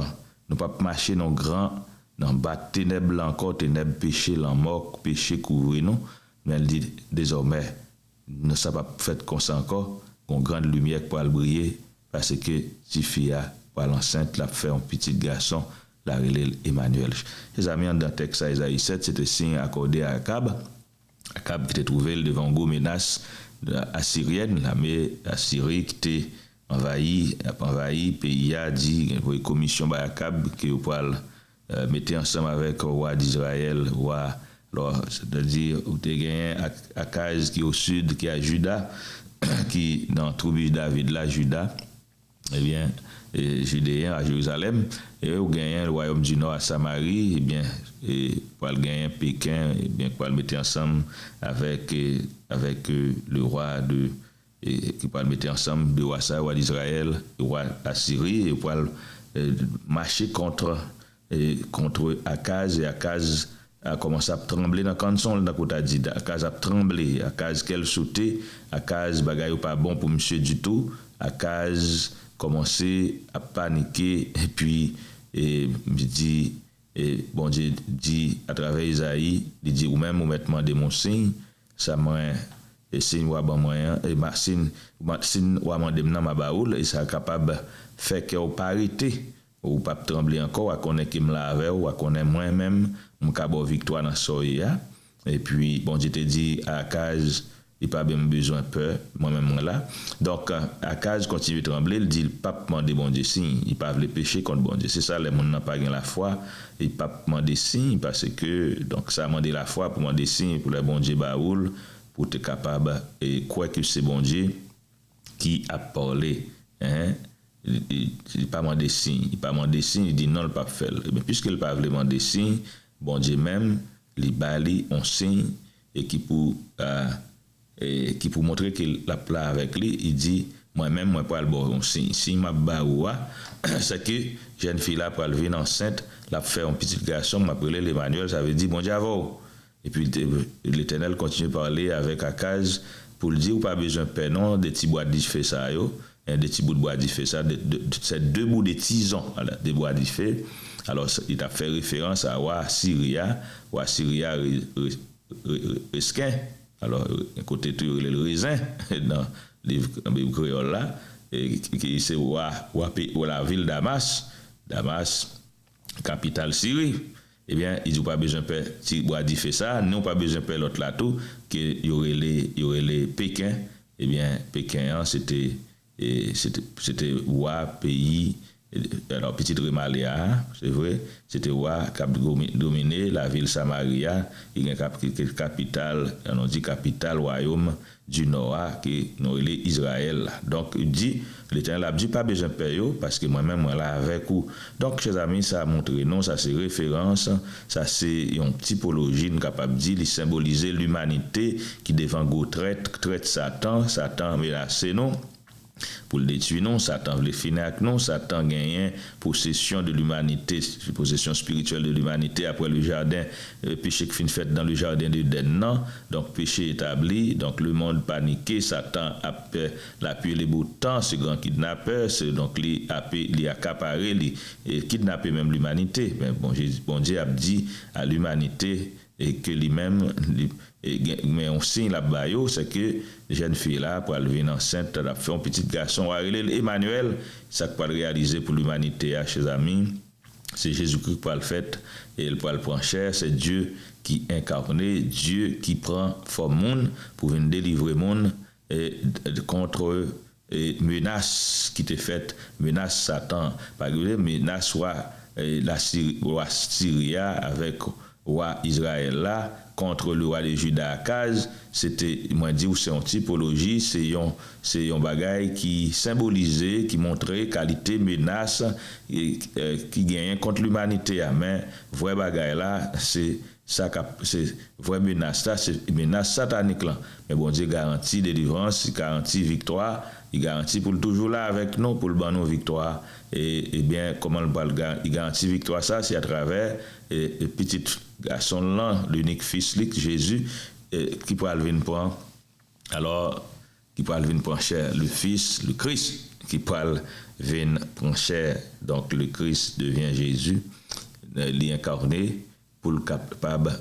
nous pas marcher dans grand, dans bas ténèbres encore, ténèbres péché, la mort, péché couvrir nous, mais elle dit désormais, nous ça pas fait comme ça encore, qu'on grande lumière pour briller, parce que si fille pour l'enceinte, l'a fait un petit garçon, la relève Emmanuel. Les amis, dans le texte Isaïe 7, c'était signe accordé à Akab. Akab qui était trouvé devant une menace assyrienne, l'armée assyrienne qui était envahi, pays a dit, une commission par Akab qui peut mettre ensemble avec le roi d'Israël, roi, alors, c'est-à-dire, où tu as gagné Akaz qui est au sud, qui est à Juda, qui dans la tribu de David, là, Juda, eh bien, Judéen à Jérusalem, et où gagné le royaume du Nord à Samarie, eh bien, pour le gagner Pékin, eh bien, pour le mettre ensemble avec le roi qui peut le mettre ensemble, le roi d'Israël, le roi d'Assyrie, et pour marcher contre Akaz, et Akaz a commencé à trembler dans le canton, dans côté dit, Akaz a tremblé, Akaz qu'elle sautait, Akaz bagaille pas bon pour monsieur du tout, Akaz commencé à paniquer et puis bon Dieu dit à travers Isaïe, il dit ou même ou mettre de mon signe, ça m'a et signe ou ban moyen et ma signe ou mandé dans ma baoul et ça capable faire que ou pas arrêter ou pas trembler encore à connaître qui me lave ou à connaître moi même mon cabo victoire dans soya et puis bon Dieu te dit à Akaz il pas même besoin peur moi-même là donc Akaz continue de trembler il dit il pas demander bon Dieu signe il pas veut pécher contre bon Dieu c'est ça les monde n'a pas la foi il pas demander signe parce que donc ça demander la foi pour demander signe pour le bon Dieu baoul pour être capable et quoi que c'est bon Dieu qui a parlé hein il pas demander signe il dit non le pas faire mais puisque il pas demander signe bon Dieu même il bali on signe et qui pour montrer qu'il la plat avec lui il dit moi-même moi pas le bon signe si m'a baoua c'est que jeune fille là pour venir enceinte l'a fait un petit garçon m'a appelé l'Emmanuel ça veut dire bon Dieu et puis l'Éternel continue à parler avec Akaz pour lui dire ou pas besoin de paix non des petits bois d'ifé ça yo des petits bouts de bois d'ifé ça c'est deux bouts de tisons des bois d'ifé alors il a fait référence à wa Syria Resquin alors côté tout le raisin dans le livre créole là et qui c'est ou la ville Damas capitale Syrie eh bien, il dit pas besoin de si Boadi fait ça, nous pas besoin de l'autre là tout, qu'il y aurait les Pékin, eh bien, Pékin, hein, c'était roi pays. Alors, petite Remaléa, c'est vrai, c'était roi qui a dominé la ville Samaria, il y a une capitale, on dit capitale, royaume du Nord, qui est Israël. Donc, il dit, l'Éternel a dit, pas besoin de payer, parce que moi-même, moi là avec vous. Donc, chers amis, ça a montré, non, ça c'est référence, ça c'est une typologie, nous capable de dire, il symboliser l'humanité qui devant go traite Satan menacé, non? Pour le détruire, non, Satan veut finir avec non, Satan gagne possession de l'humanité, possession spirituelle de l'humanité après le jardin, péché qui finit fait dans le jardin d'Éden, non, donc péché établi, donc le monde paniqué, Satan a l'appui les beaux temps, ce grand kidnappeur, donc il a accaparé, il kidnappé même l'humanité, mais bon Dieu a dit à l'humanité et que lui-même, mais on signe là-bas, c'est que les jeunes filles là, pour venir enceinte, elle a fait un petit garçon, Emmanuel, ça peut le réaliser pour l'humanité, chers amis. C'est Jésus-Christ qui le fait et il peut le prendre chair, c'est Dieu qui incarné, Dieu qui prend forme monde pour venir délivrer monde contre menace qui était faite, menace Satan, par exemple, menace soit la Syrie avec roi Israël là contre le roi de Juda Akaz, c'était moi dit c'est une typologie, c'est un bagage qui symbolisait, qui montrait qualité menace qui gagne contre l'humanité, mais vrai bagage là c'est vrai menace là, c'est menace satanique là, mais bon Dieu garantit délivrance, il garantit victoire, il garantit pour toujours là avec nous pour le ban nos victoire et bien comment il garantit victoire ça c'est à travers petit garçon là, l'unique fils Jésus qui pourra venir prendre alors qui pourra venir prendre chair le fils le Christ qui pourra venir prendre chair donc le Christ devient Jésus l'incarné pour le capable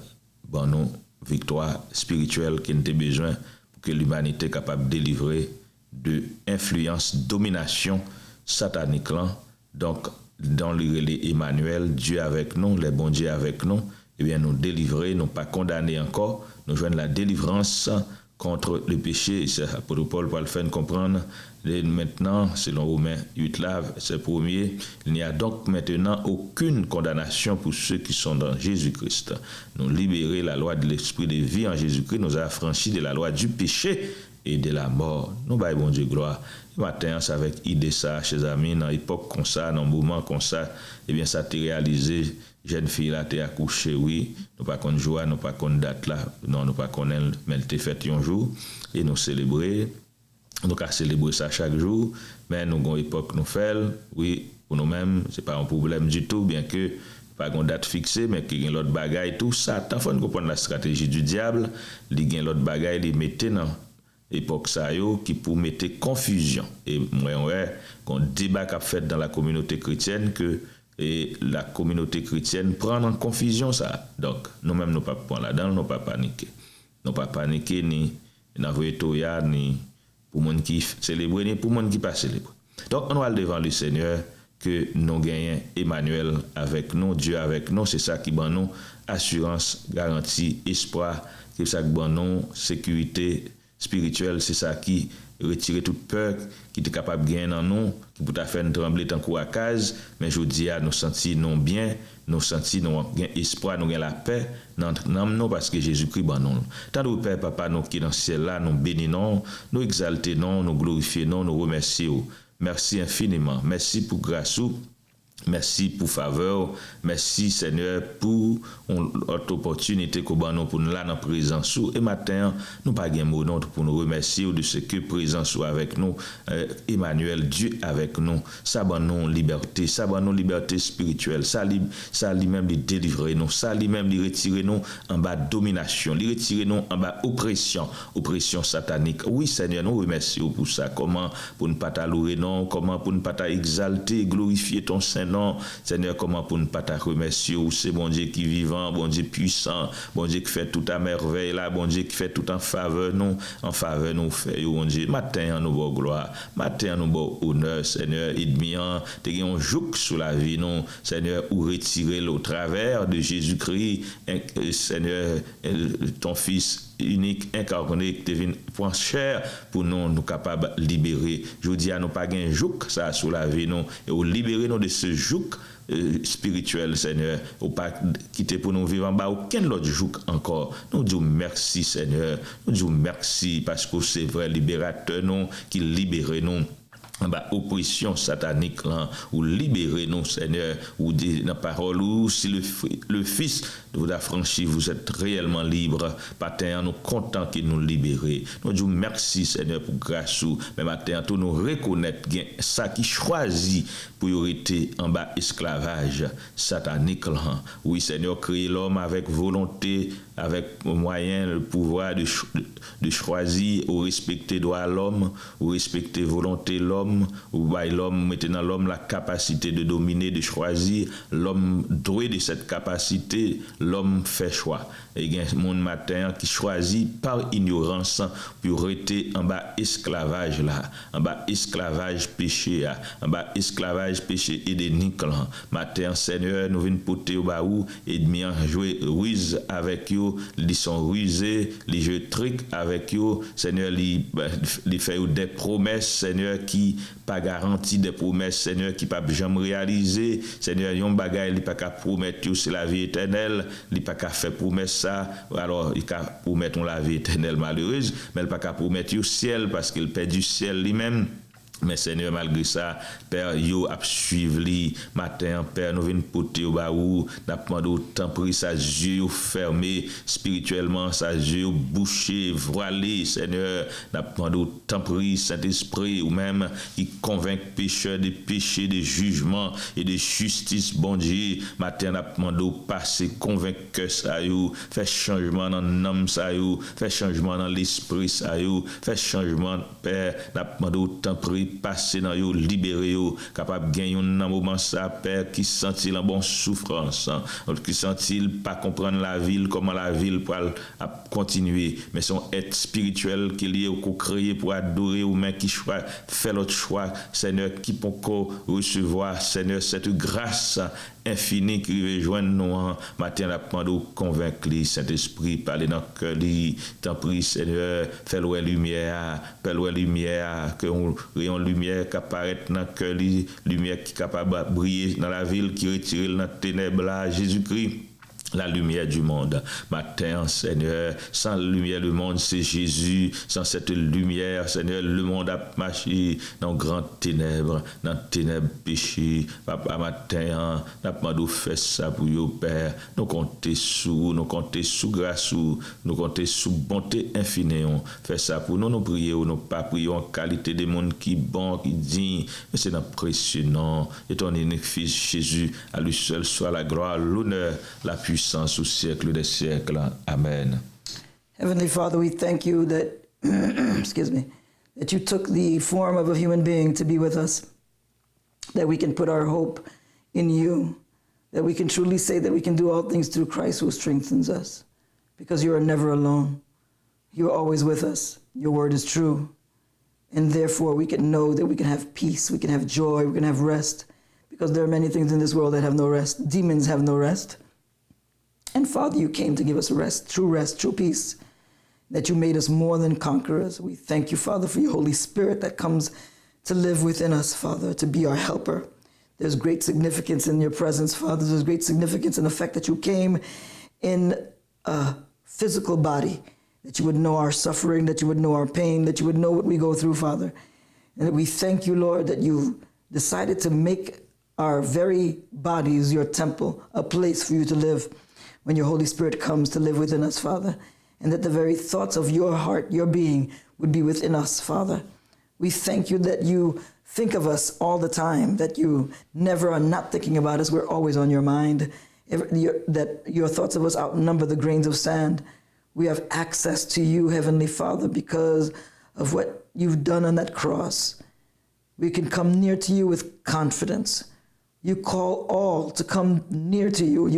bon nous victoire spirituelle qui n'était besoin pour que l'humanité capable de délivrer de influence domination satanique là donc dans le relais Emmanuel Dieu avec nous les bons dieux avec nous eh bien nous délivrer non pas condamner encore nous joindre la délivrance contre le péché c'est l'apôtre Paul pour le faire comprendre maintenant selon Romains 8 là c'est premier il n'y a donc maintenant aucune condamnation pour ceux qui sont dans Jésus-Christ nous libérer la loi de l'esprit de vie en Jésus-Christ nous a affranchis de la loi du péché et de la mort nous bail bon Dieu gloire matin c'est avec idée ça chers amis dans époque comme ça dans moment comme ça eh bien ça t'est réalisé jeune fille là t'est accouchée oui nous pas connait joie nous pas connait date là non nous pas connait mais elle t'est faite un jour et nous célébrer donc à célébrer ça chaque jour mais nous gon époque nous fait oui pour nous-mêmes c'est pas un problème du tout bien que pas une date fixée mais qu'il y a l'autre bagaille tout ça t'as faut comprendre la stratégie du diable il y a l'autre bagaille il mettait dans époque ça yo qui pour mettre confusion et moi ouais qu'on débat qu'a fait dans la communauté chrétienne que et la communauté chrétienne prend en confusion ça donc nous même nous pas prendre là-dedans nous pas paniquer ni n'envoyer toya ni pour monde qui célébrer ni pour monde qui pas célébrer donc on va devant le Seigneur que nous gagnons Emmanuel avec nous Dieu avec nous c'est ça qui ban nous assurance garantie espoir c'est ça qui ban nous sécurité spirituelle c'est ça qui retirer toute peur qui est capable de gagner en nous qui peut faire trembler tant qu'à case mais je dis à nous sentir non bien nous sentir nous gain espoir nous gain la paix dans nous parce que Jésus-Christ ban nous tant de Père papa nous qui dans ciel là nous bénissons nous exaltons nous glorifions nous remercions merci infiniment merci pour grâce merci pour faveur merci Seigneur pour notre opportunité que nous pour nous là dans présence et matin nous pas gain mot pour nous remercier de ce que présence soit avec nous Emmanuel Dieu avec nous ça ban nous liberté ça ban nous liberté spirituelle ça lui-même lui délivrer nous ça lui-même lui retirer nous en bas domination lui retirer nous en bas oppression satanique oui Seigneur nous remercions pour ça comment pour ne pas t'alouer non comment pour ne pas t'exalter glorifier ton Saint non, Seigneur, comment pour ne pas te remercier, ou c'est bon Dieu qui vivant, bon Dieu puissant, bon Dieu qui fait tout à merveille là, bon Dieu qui fait tout en faveur nous fait, bon Dieu, matin en nous bon gloire, matin en nous bon honneur, Seigneur, idmian, te gen un jouk sous la vie, non, Seigneur, ou retirer au travers de Jésus-Christ, Seigneur, ton Fils unique, incarné, qui devient point cher pour nous capables de libérer. Je dis à nous pas un jouk ça sous la vie, non, et ou libérer nous de ce jouk spirituel, Seigneur, ou pas quitter pour nous vivre en bas aucun autre jouk encore. Nous disons merci, Seigneur. Nous disons merci parce que c'est vrai libérateur, non, qui libère nous. Oppression satanique là, ou libérez nous, Seigneur, ou dans la parole, ou si le Fils vous a franchi, vous êtes réellement libre. Matin, nous comptons qu'il nous libère. Nous disons merci, Seigneur, pour grâce. Mais matin, tout nous reconnaître ça qui choisit pour être en bas esclavage satanique là. Oui, Seigneur, créer l'homme avec volonté, avec moyen, le pouvoir de choisir ou respecter droit à l'homme, ou respecter volonté de l'homme, ou l'homme, maintenant l'homme la capacité de dominer, de choisir, l'homme doué de cette capacité, l'homme fait choix. Et il y a mon matin qui choisit par ignorance pour rester en bas esclavage là, en bas esclavage péché là, en bas esclavage péché édénique là. Matin, Seigneur, nous venons porter au bas où et bien jouer ruse avec eux, ils sont rusés, les jeux trick avec eux, Seigneur, ils fait des promesses, Seigneur, qui pas garantie des promesses, Seigneur, qui pas jamais réaliser, Seigneur, yon bagay li pas qu'à promettre c'est la vie éternelle, li pas qu'à faire promesse ça, alors il qu'à promettre la vie éternelle malheureuse, mais il pas qu'à promettre au ciel parce qu'il perd du ciel lui-même. Mais Seigneur, malgré ça, Père, yo a suivre li matin, Père, nous venons porter au baou, n'a demandé autant pris sa yeux fermé spirituellement, sa yeux bouché, voilé, Seigneur, n'a demandé autant pris Saint-Esprit ou même qui convainc pécheur des péchés, des jugements et de justice, bon Dieu, matin, n'a demandé au passer, convaincre que ça you, fait changement dans l'âme ça you, fait changement dans l'esprit ça you, fait changement, Père, n'a demandé autant pris passer dans yo, libérer yo, capable gagner un moment ça, Père, qui sentit la bonne souffrance, qui sentit pas comprendre la ville, comment la ville pour continuer, mais son être spirituel qui lié au créé pour adorer ou même qui choix, fait l'autre choix, Seigneur, qui peut recevoir, Seigneur, cette grâce infinie qui veut joindre nous matin la demande convaincre les Saint-Esprit parler dans cœur li t'en prie Seigneur fais la lumière que rayon lumière qui apparaît dans cœur li lumière qui capable briller dans la ville qui retire dans ténèbres là Jésus-Christ la lumière du monde. Matin, Seigneur, sans la lumière du monde, c'est Jésus. Sans cette lumière, Seigneur, le monde a marché dans grandes ténèbres péché. Papa, matin, n'a pas de faire ça pour vous, Père. Nous comptons sous grâce, nous comptons sous bonté infinie. Fais ça pour nous, nous prions, nous pas prions en qualité de monde qui bon, qui digne, mais c'est dans précieux nom. Et ton unique Fils Jésus, à lui seul soit la gloire, l'honneur, la puissance au siècle des siècles. Amen. Heavenly Father, we thank you that, excuse me, that you took the form of a human being to be with us, that we can put our hope in you, that we can truly say that we can do all things through Christ who strengthens us, because you are never alone. You are always with us. Your word is true. And therefore, we can know that we can have peace, we can have joy, we can have rest, because there are many things in this world that have no rest. Demons have no rest. And Father, you came to give us rest, true peace, that you made us more than conquerors. We thank you, Father, for your Holy Spirit that comes to live within us, Father, to be our helper. There's great significance in your presence, Father. There's great significance in the fact that you came in a physical body, that you would know our suffering, that you would know our pain, that you would know what we go through, Father. And that we thank you, Lord, that you've decided to make our very bodies your temple, a place for you to live when your Holy Spirit comes to live within us, Father, and that the very thoughts of your heart, your being, would be within us, Father. We thank you that you think of us all the time, that you never are not thinking about us. We're always on your mind, that your thoughts of us outnumber the grains of sand. We have access to you, Heavenly Father, because of what you've done on that cross. We can come near to you with confidence. You call all to come near to you.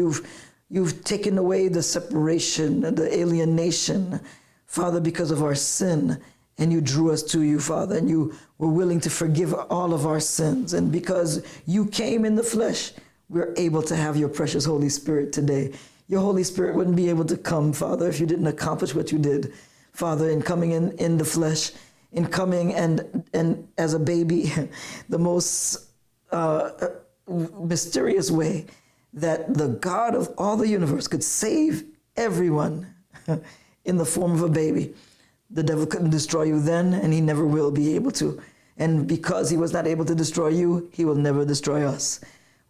You've taken away the separation and the alienation, Father, because of our sin. And you drew us to you, Father, and you were willing to forgive all of our sins. And because you came in the flesh, we're able to have your precious Holy Spirit today. Your Holy Spirit wouldn't be able to come, Father, if you didn't accomplish what you did, Father, in coming in the flesh, in coming and as a baby, the most mysterious way that the God of all the universe could save everyone in the form of a baby. The devil couldn't destroy you then, and he never will be able to. And because he was not able to destroy you, he will never destroy us.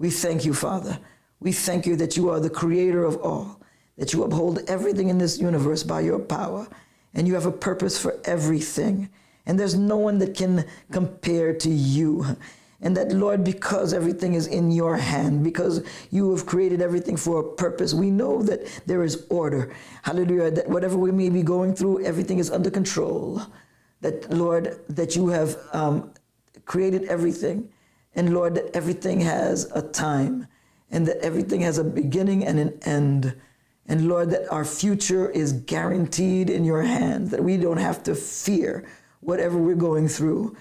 We thank you, Father. We thank you that you are the creator of all, that you uphold everything in this universe by your power, and you have a purpose for everything. And there's no one that can compare to you. And that, Lord, because everything is in your hand, because you have created everything for a purpose, we know that there is order. Hallelujah. That whatever we may be going through, everything is under control. That, Lord, that you have created everything. And, Lord, that everything has a time. And that everything has a beginning and an end. And, Lord, that our future is guaranteed in your hands. That we don't have to fear whatever we're going through,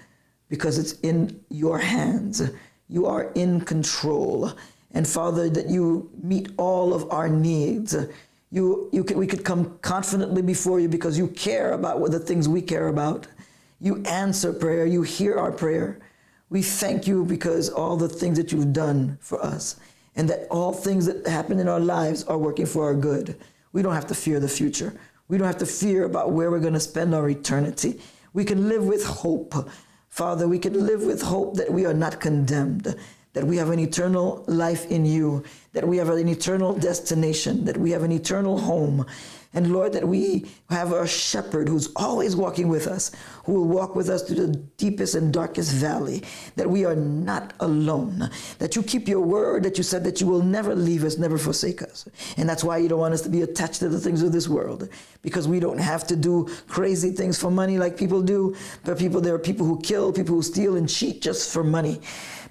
because it's in your hands. You are in control. And Father, that you meet all of our needs. We could come confidently before you because you care about what the things we care about. You answer prayer, you hear our prayer. We thank you because all the things that you've done for us, and that all things that happen in our lives are working for our good. We don't have to fear the future. We don't have to fear about where we're going to spend our eternity. We can live with hope. Father, we can live with hope that we are not condemned, that we have an eternal life in you, that we have an eternal destination, that we have an eternal home. And Lord, that we have our shepherd who's always walking with us, who will walk with us through the deepest and darkest valley, that we are not alone, that you keep your word, that you said that you will never leave us, never forsake us. And that's why you don't want us to be attached to the things of this world, because we don't have to do crazy things for money like people do. But there are people who kill, people who steal and cheat just for money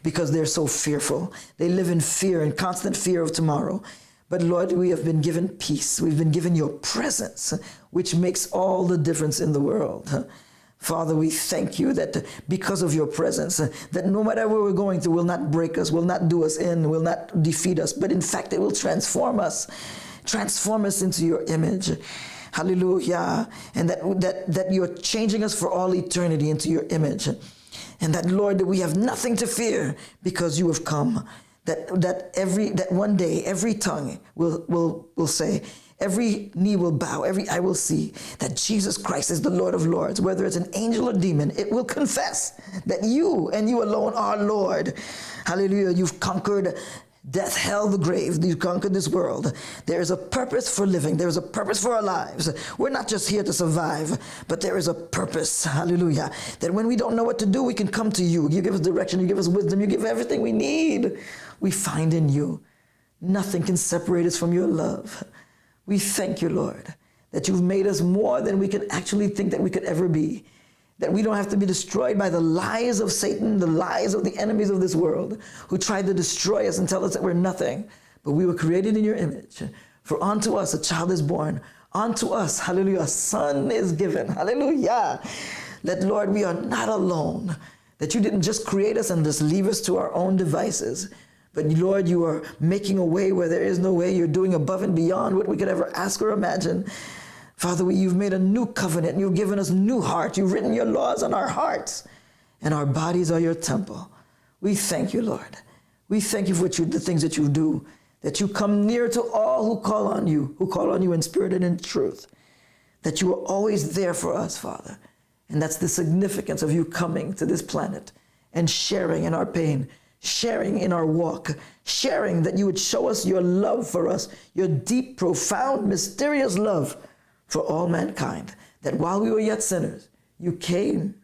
because they're so fearful. They live in fear, in constant fear of tomorrow. But Lord, we have been given peace. We've been given your presence, which makes all the difference in the world. Father, we thank you that because of your presence, that no matter what we're going through will not break us, will not do us in, will not defeat us, but in fact, it will transform us into your image. Hallelujah. And that you're changing us for all eternity into your image. And that, Lord, that we have nothing to fear because you have come. That one day every tongue will say, every knee will bow, every eye will see that Jesus Christ is the Lord of Lords. Whether it's an angel or demon, it will confess that you and you alone are Lord. Hallelujah. You've conquered death, hell, the grave. You've conquered this world. There is a purpose for living. There is a purpose for our lives. We're not just here to survive, but there is a purpose. Hallelujah. That when we don't know what to do, we can come to you. You give us direction. You give us wisdom. You give everything we need. We find in you. Nothing can separate us from your love. We thank you, Lord, that you've made us more than we can actually think that we could ever be. That we don't have to be destroyed by the lies of Satan, the lies of the enemies of this world, who tried to destroy us and tell us that we're nothing. But we were created in your image. For unto us a child is born. Unto us, hallelujah, a son is given. Hallelujah. That, Lord, we are not alone. That you didn't just create us and just leave us to our own devices. But Lord, you are making a way where there is no way. You're doing above and beyond what we could ever ask or imagine. Father, you've made a new covenant. You've given us new hearts. You've written your laws on our hearts. And our bodies are your temple. We thank you, Lord. We thank you for the things that you do. That you come near to all who call on you in spirit and in truth. That you are always there for us, Father. And that's the significance of you coming to this planet and sharing in our pain, sharing in our walk, sharing that you would show us your love for us, your deep, profound, mysterious love for all mankind. That while we were yet sinners, you came.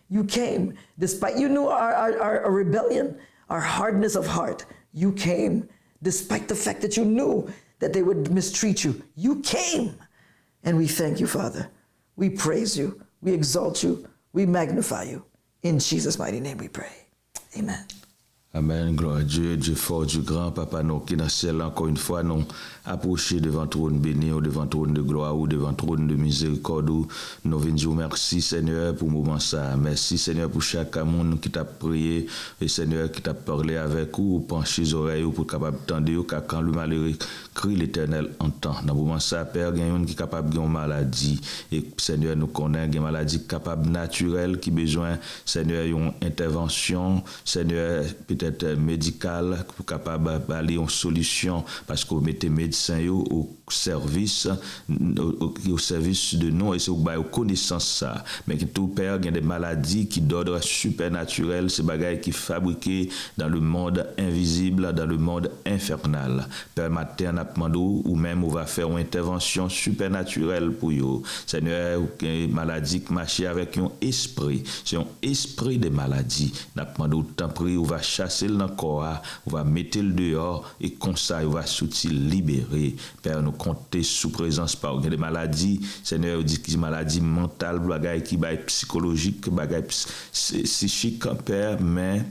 You came. Despite you knew our rebellion, our hardness of heart, you came. Despite the fact that you knew that they would mistreat you, you came. And we thank you, Father. We praise you. We exalt you. We magnify you. In Jesus' mighty name we pray. Amen. Amen, gloire à Dieu, Dieu fort, Dieu grand, Papa, nous qui dans le ciel, encore une fois, nous approcher devant trône béni, ou devant trône de gloire, ou devant trône de miséricorde, où nous venons dire merci Seigneur pour le moment ça. Merci Seigneur pour chaque monde qui t'a prié, et Seigneur qui t'a parlé avec vous, pencher les oreilles pour capable d'entendre, car quand le malheureux crie, l'Éternel entend. Dans le moment ça, Père, il y a un qui est capable de maladie, et Seigneur nous connaît, une maladie capable naturelle qui besoin, Seigneur, une intervention, Seigneur, peut-être médical pour capable d'aller une solution parce qu'on mettait médecins au service de nous et c'est au connaissance ça mais que tout père il y a des maladies qui d'ordre supernaturel c'est bagailles qui fabriquées dans le monde invisible dans le monde infernal Père matin n'a demandé ou même on va faire une intervention supernaturelle pour vous Seigneur une maladie qui marche avec un esprit c'est un esprit de maladie n'a demandé autant prier on va chasser dans le corps, on va mettre le dehors et comme ça, on va sortir libéré. Père, nous compter sous présence par des maladies. Seigneur, dit que maladies mentales, bagaille qui est psychologique, bagaille psychique, Père, mais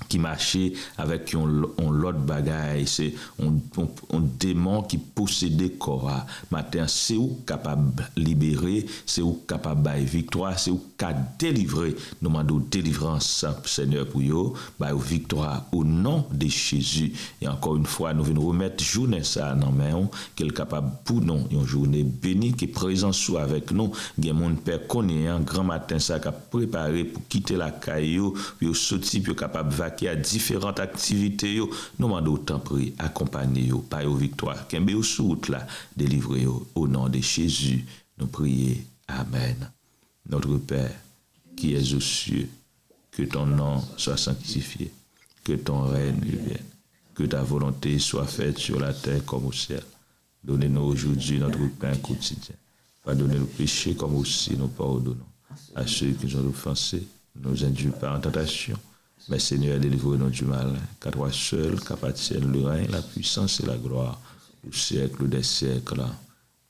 qui marchait avec un l'autre bagaille, c'est un démon qui possédait corps. Matin, c'est où capable de libérer, c'est où capable de victoire, c'est où capable de délivrer. Nous demandons délivrance, Seigneur, pour vous, victoire au nom de Jésus. Et encore une fois, nous venons remettre journée ça dans main, qu'elle est capable pour nous, une journée bénie, qui est présente soit avec nous. Il y a mon Père connaît un grand matin, ça qui a préparé pour quitter la caillou, puis sortir, puis capable de qui a différentes activités, nous demandons autant prier, accompagner, par aux victoires, qu'un béo sous route là, délivrer au nom de Jésus. Nous prions. Amen. Notre Père, qui es aux cieux, que ton nom soit sanctifié, que ton règne vienne, que ta volonté soit faite sur la terre comme au ciel. Donnez-nous aujourd'hui notre pain quotidien. Pardonnez nos péchés comme aussi nous pardonnons à ceux qui nous ont offensés. Ne nous induis pas en tentation. Mais Seigneur, délivre-nous du mal, car toi seul qu'appartiennent le règne, la puissance et la gloire au siècle des siècles.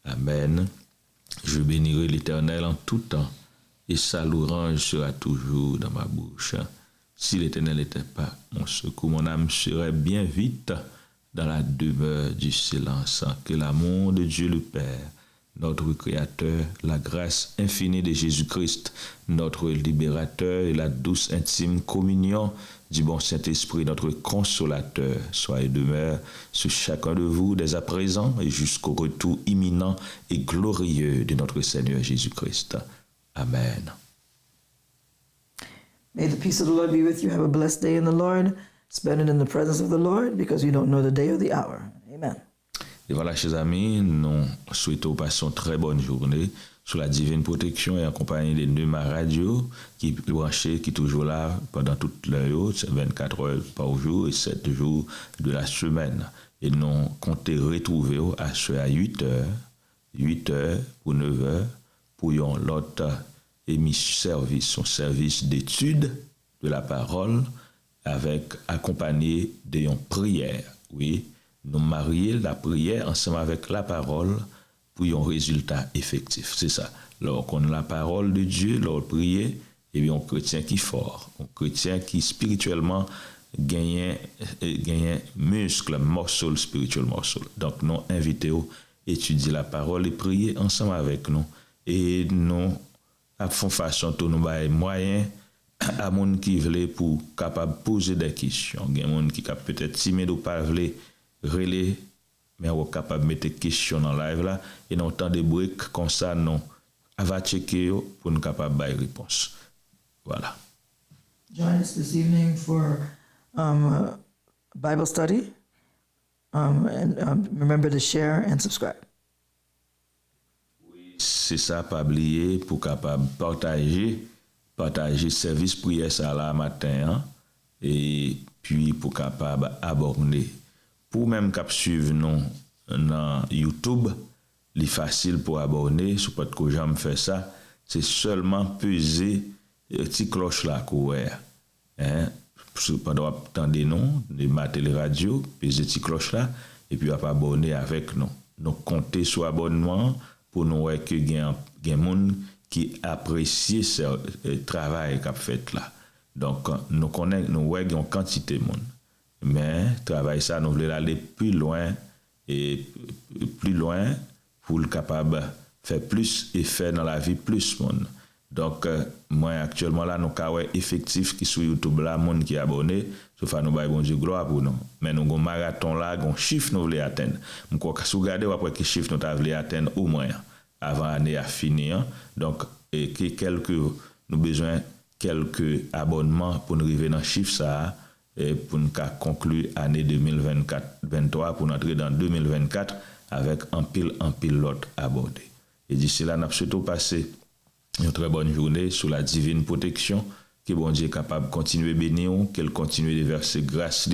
Amen. Je bénirai l'Éternel en tout temps, et sa louange sera toujours dans ma bouche. Si l'Éternel n'était pas mon secours, mon âme serait bien vite dans la demeure du silence. Que l'amour de Dieu le Père, notre Créateur, la grâce infinie de Jésus-Christ, notre Libérateur et la douce intime communion du bon Saint-Esprit, notre Consolateur, soit et demeure sur chacun de vous dès à présent et jusqu'au retour imminent et glorieux de notre Seigneur Jésus-Christ. Amen. May the peace of the Lord be with you. Have a blessed day in the Lord. Spend it in the presence of the Lord because you don't know the day or the hour. Amen. Et voilà, chers amis, nous souhaitons passer une très bonne journée sous la divine protection et en compagnie de Numa Radio, qui est branché, qui est toujours là pendant toute l'heure, 24 heures par jour et 7 jours de la semaine. Et nous comptons retrouver à 8 heures pour 9 heures, pour l'autre service, un service d'étude de la parole, avec accompagné d'une prière, oui. Nous marier la prière ensemble avec la parole pour un résultat effectif. C'est ça. Lorsqu'on a la parole de Dieu, lorsqu'on prier, et bien, un chrétien qui est fort, un chrétien qui spirituellement gagne muscle, morceau, spiritual muscle. Donc, nous invitons à étudier la parole et prier ensemble avec nous. Et nous, à fond façon, tout nous avons moyen à monde qui veut pour capable poser des questions. Il y a des gens qui peut-être timide ou pas veulent relais, mais on est capable de mettre des questions dans live là, et dans temps de break, comme ça, non, on va checker pour nous capable de réponse. Voilà. Join us this evening for Bible study. And remember to share and subscribe. C'est ça, pas oublier, pour capable partager service prière ça là matin, hein, et puis pour capable abonner. Pour même cap suivre nous dans YouTube, c'est facile pour abonner, si pas que j'aime faire ça, c'est seulement peser petite cloche là courir. Hein, pendant attendre nous de ma télé radio, peser petite cloche là et puis abonner avec nous. Donc compter sur abonnement pour nous voir que gain monde qui apprécie ce travail qu'a fait là. Donc, nous connaissons, nous voyons une quantité de monde. Mais, travail ça, nous voulons aller plus loin pour le capable faire plus effet dans la vie, plus monde. Donc, moi, actuellement, là, nous avons effectif qui sur YouTube, là, monde qui est abonné, sauf à nous, bon Dieu, gloire pour nous. Mais nous avons un marathon là, un chiffre nous voulons atteindre. Nous avons regardé après que chiffre nous voulons atteindre au moins, avant l'année à finir. Donc, et que nous besoin quelques abonnements pour nous arriver dans le chiffre ça, et pour nous conclure l'année 2024-2023, pour nous entrer dans 2024 avec un pile l'autre abordé. Et d'ici là, nous avons surtout passé une très bonne journée sous la divine protection, que bon Dieu est capable de continuer à bénir, qu'elle continue de verser grâce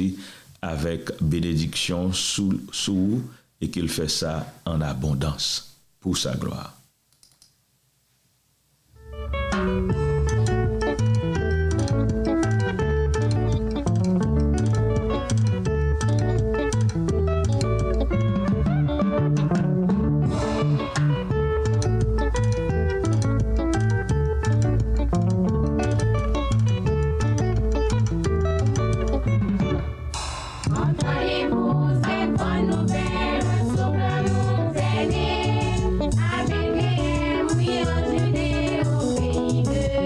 avec bénédiction sous et qu'il fait ça en abondance pour sa gloire. Entendez-vous cette bonne nouvelle, Sauveur nous aider, avec les oui en Judée au pays de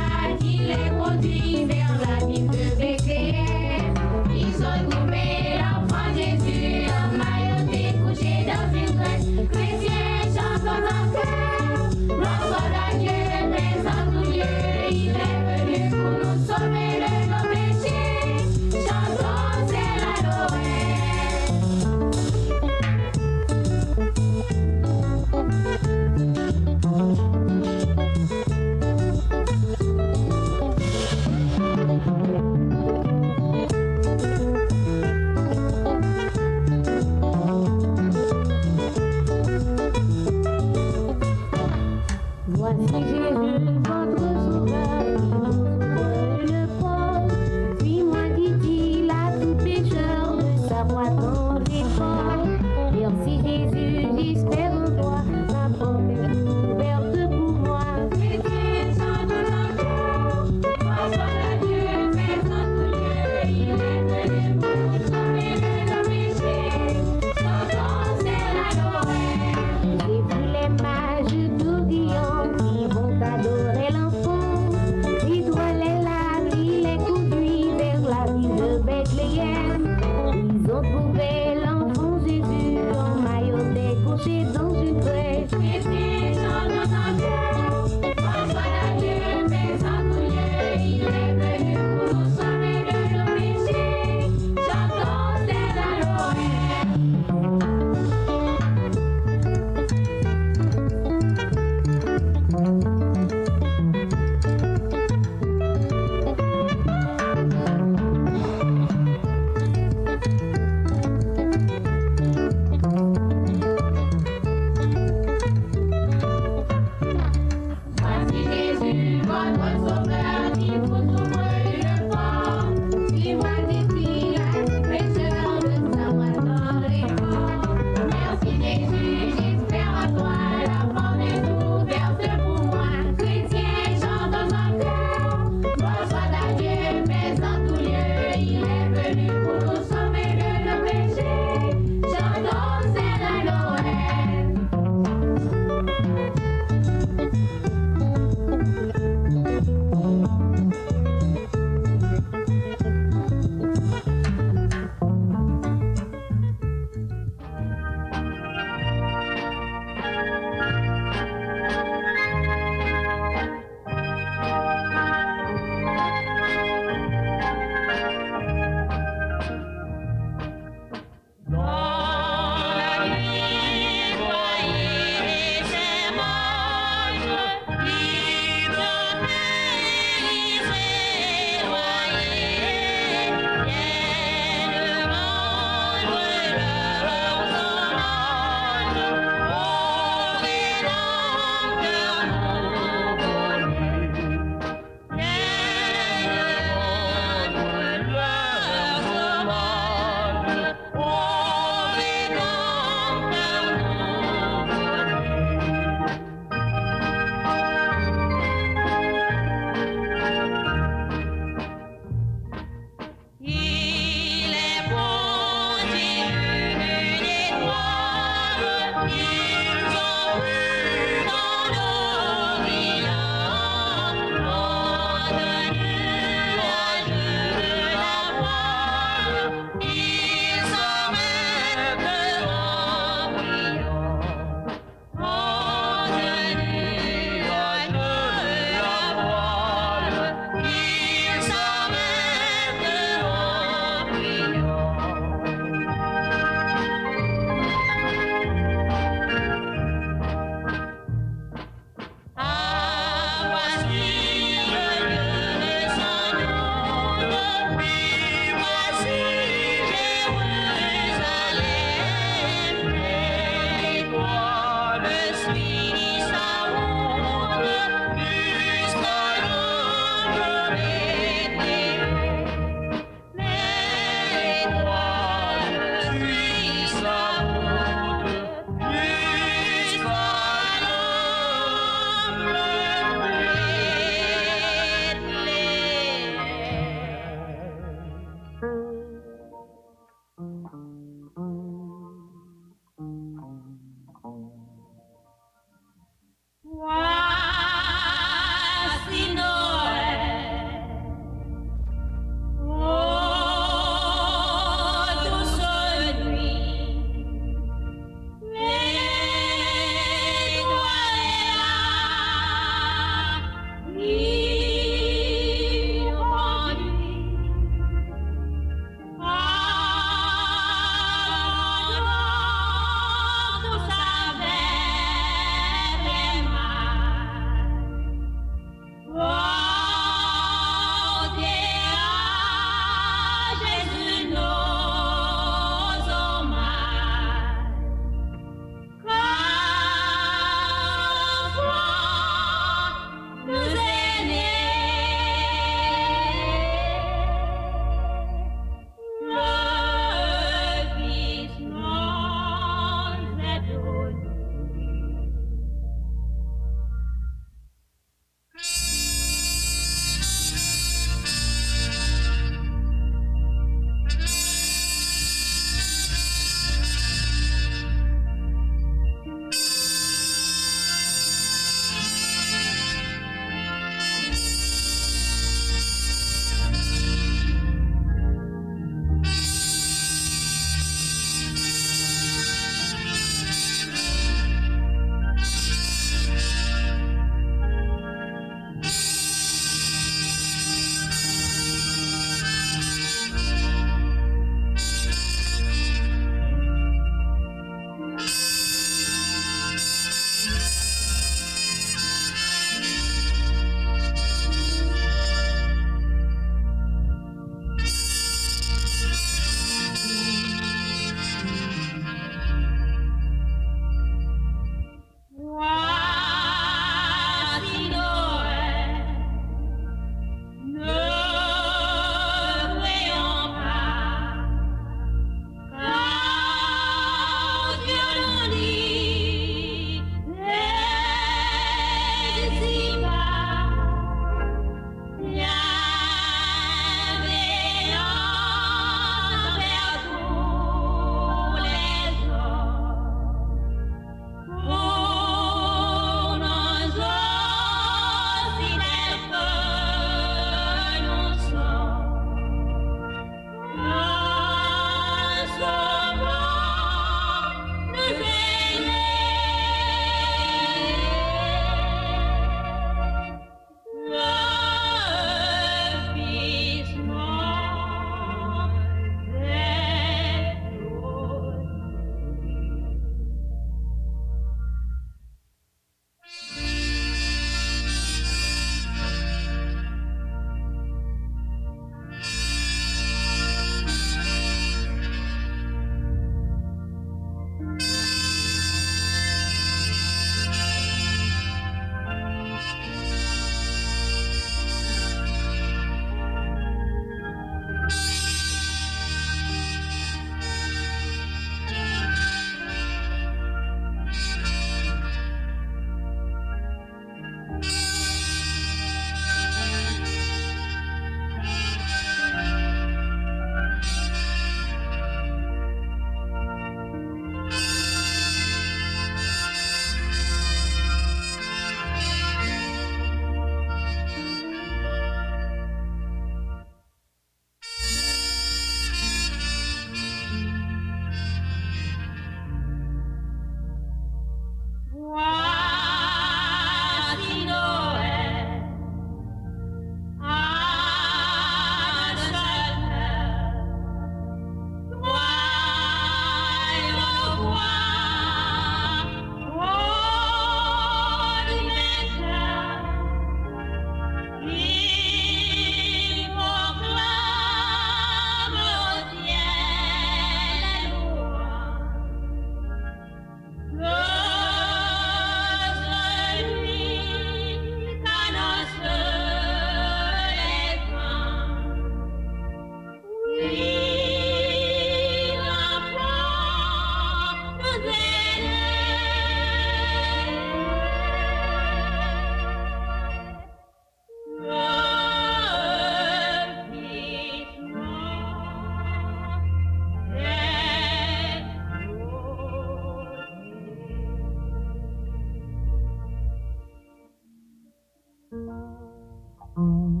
Mm-hmm.